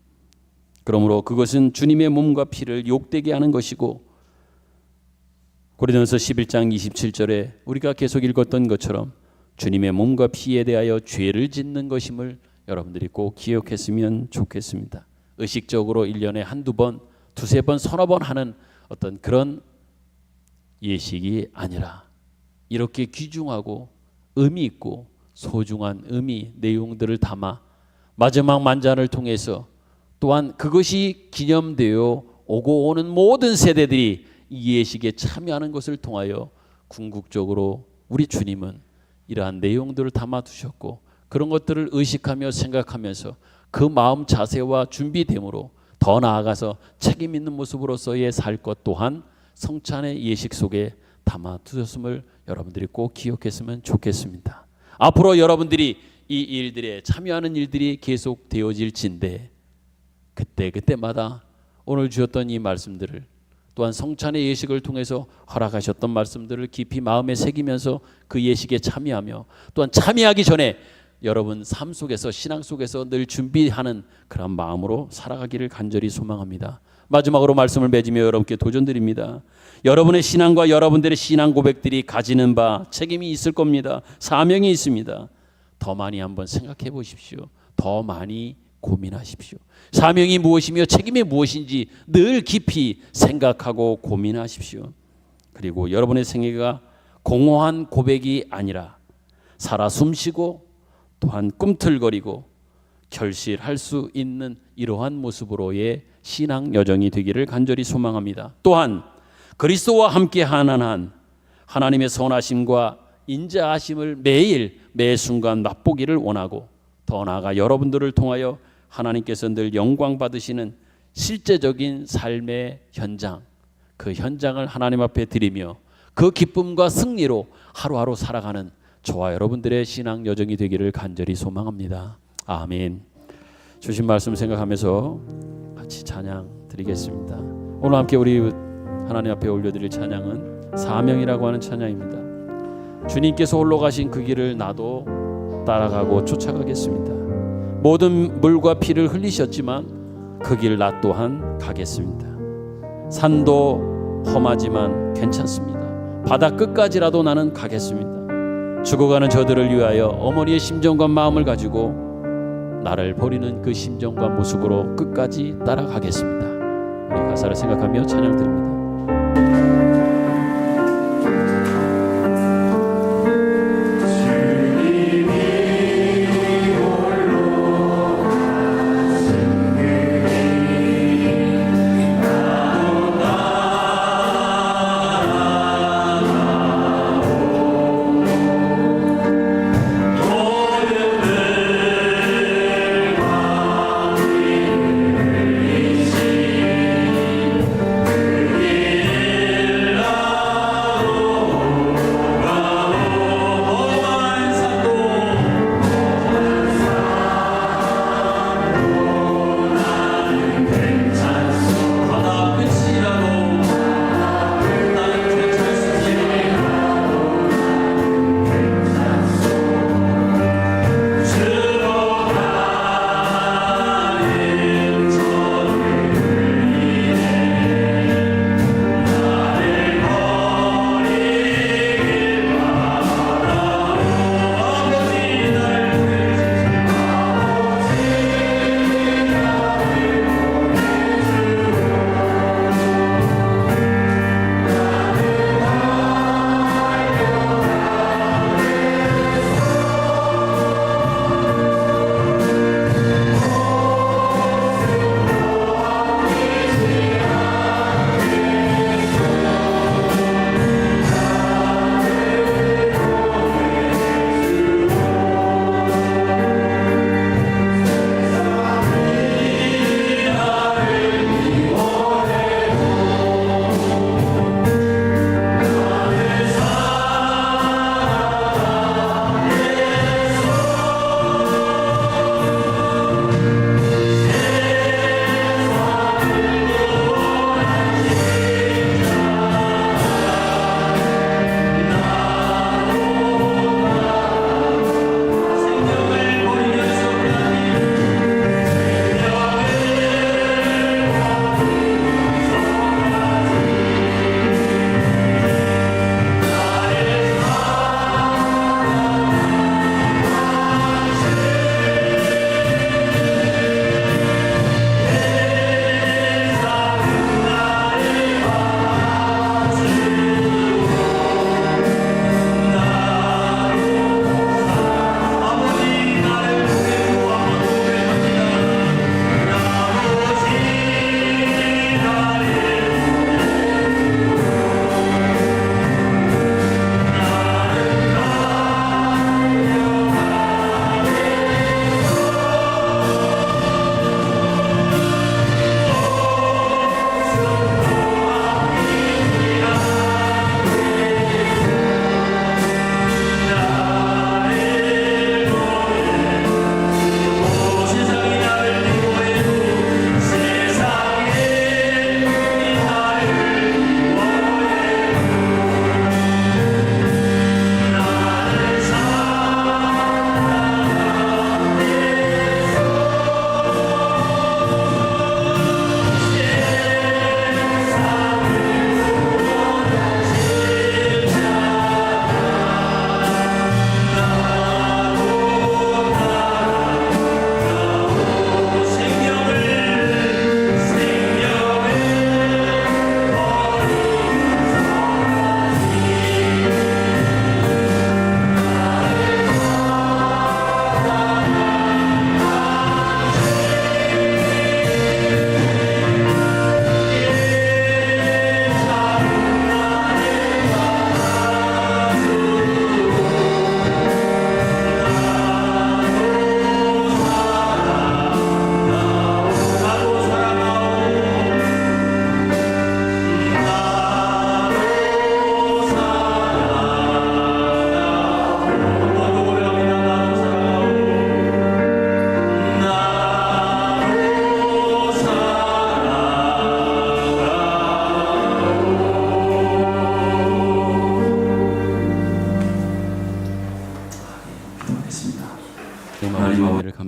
Speaker 3: 그러므로 그것은 주님의 몸과 피를 욕되게 하는 것이고, 고린도서 11장 27절에 우리가 계속 읽었던 것처럼 주님의 몸과 피에 대하여 죄를 짓는 것임을 여러분들이 꼭 기억했으면 좋겠습니다. 의식적으로 1년에 한두 번, 두세 번, 서너 번 하는 어떤 그런 예식이 아니라 이렇게 귀중하고 의미 있고 소중한 의미, 내용들을 담아 마지막 만찬을 통해서 또한 그것이 기념되어 오고 오는 모든 세대들이 이 예식에 참여하는 것을 통하여 궁극적으로 우리 주님은 이러한 내용들을 담아 두셨고, 그런 것들을 의식하며 생각하면서 그 마음 자세와 준비됨으로 더 나아가서 책임 있는 모습으로서의 살 것 또한 성찬의 예식 속에 담아 두셨음을 여러분들이 꼭 기억했으면 좋겠습니다. 앞으로 여러분들이 이 일들에 참여하는 일들이 계속 되어질진데, 그때마다 오늘 주셨던 이 말씀들을, 또한 성찬의 예식을 통해서 허락하셨던 말씀들을 깊이 마음에 새기면서 그 예식에 참여하며, 또한 참여하기 전에 여러분 삶 속에서, 신앙 속에서 늘 준비하는 그런 마음으로 살아가기를 간절히 소망합니다. 마지막으로 말씀을 맺으며 여러분께 도전드립니다. 여러분의 신앙과 여러분들의 신앙 고백들이 가지는 바 책임이 있을 겁니다. 사명이 있습니다. 더 많이 한번 생각해 보십시오. 더 많이 고민하십시오. 사명이 무엇이며 책임이 무엇인지 늘 깊이 생각하고 고민하십시오. 그리고 여러분의 생애가 공허한 고백이 아니라 살아 숨쉬고 또한 꿈틀거리고 결실할 수 있는 이러한 모습으로의 신앙 여정이 되기를 간절히 소망합니다. 또한 그리스도와 함께 하나한 하나님의 선하심과 인자하심을 매일 매 순간 맛보기를 원하고, 더 나아가 여러분들을 통하여 하나님께서 늘 영광 받으시는 실제적인 삶의 현장, 그 현장을 하나님 앞에 드리며 그 기쁨과 승리로 하루하루 살아가는 저와 여러분들의 신앙 여정이 되기를 간절히 소망합니다. 아멘. 주신 말씀 생각하면서 같이 찬양 드리겠습니다. 오늘 함께 우리 하나님 앞에 올려드릴 찬양은 사명이라고 하는 찬양입니다. 주님께서 홀로 가신 그 길을 나도 따라가고 쫓아가겠습니다. 모든 물과 피를 흘리셨지만 그 길 나 또한 가겠습니다. 산도 험하지만 괜찮습니다. 바다 끝까지라도 나는 가겠습니다. 죽어가는 저들을 위하여 어머니의 심정과 마음을 가지고 나를 버리는 그 심정과 모습으로 끝까지 따라가겠습니다. 우리 가사를 생각하며 찬양 드립니다.
Speaker 5: 주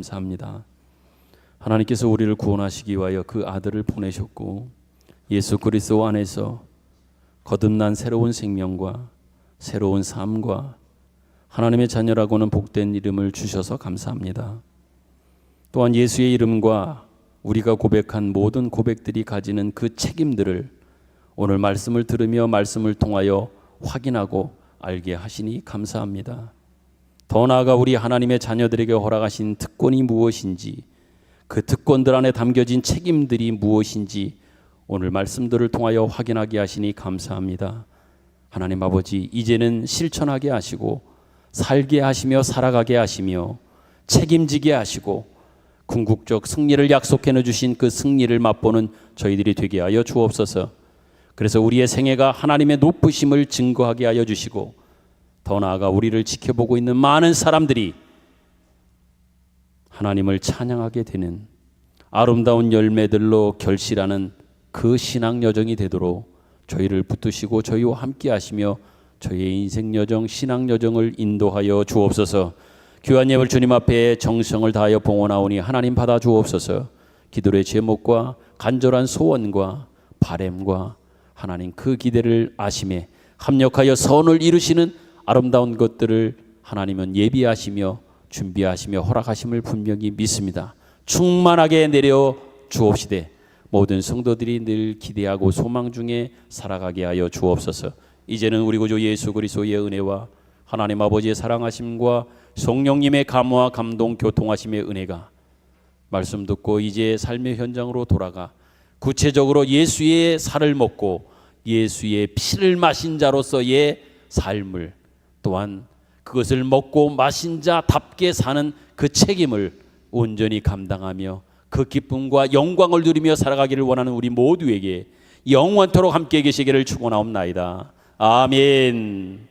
Speaker 3: 감사합니다. 하나님께서 우리를 구원하시기 위하여 그 아들을 보내셨고 예수 그리스도 안에서 거듭난 새로운 생명과 새로운 삶과 하나님의 자녀라고는 복된 이름을 주셔서 감사합니다. 또한 예수의 이름과 우리가 고백한 모든 고백들이 가지는 그 책임들을 오늘 말씀을 들으며 말씀을 통하여 확인하고 알게 하시니 감사합니다. 더 나아가 우리 하나님의 자녀들에게 허락하신 특권이 무엇인지, 그 특권들 안에 담겨진 책임들이 무엇인지 오늘 말씀들을 통하여 확인하게 하시니 감사합니다. 하나님 아버지, 이제는 실천하게 하시고 살게 하시며 살아가게 하시며 책임지게 하시고 궁극적 승리를 약속해 주신 그 승리를 맛보는 저희들이 되게 하여 주옵소서. 그래서 우리의 생애가 하나님의 높으심을 증거하게 하여 주시고 더 나아가 우리를 지켜보고 있는 많은 사람들이 하나님을 찬양하게 되는 아름다운 열매들로 결실하는 그 신앙 여정이 되도록 저희를 붙드시고 저희와 함께 하시며 저희의 인생 여정, 신앙 여정을 인도하여 주옵소서. 귀한 예물 주님 앞에 정성을 다하여 봉헌하오니 하나님 받아 주옵소서. 기도의 제목과 간절한 소원과 바램과 하나님 그 기대를 아심에 합력하여 선을 이루시는 아름다운 것들을 하나님은 예비하시며 준비하시며 허락하심을 분명히 믿습니다. 충만하게 내려 주옵시되 모든 성도들이 늘 기대하고 소망 중에 살아가게 하여 주옵소서. 이제는 우리 구주 예수 그리스도의 은혜와 하나님 아버지의 사랑하심과 성령님의 감화 감동 교통하심의 은혜가 말씀 듣고 이제 삶의 현장으로 돌아가 구체적으로 예수의 살을 먹고 예수의 피를 마신 자로서의 삶을, 또한 그것을 먹고 마신 자답게 사는 그 책임을 온전히 감당하며 그 기쁨과 영광을 누리며 살아가기를 원하는 우리 모두에게 영원토록 함께 계시기를 축원하옵나이다. 아멘.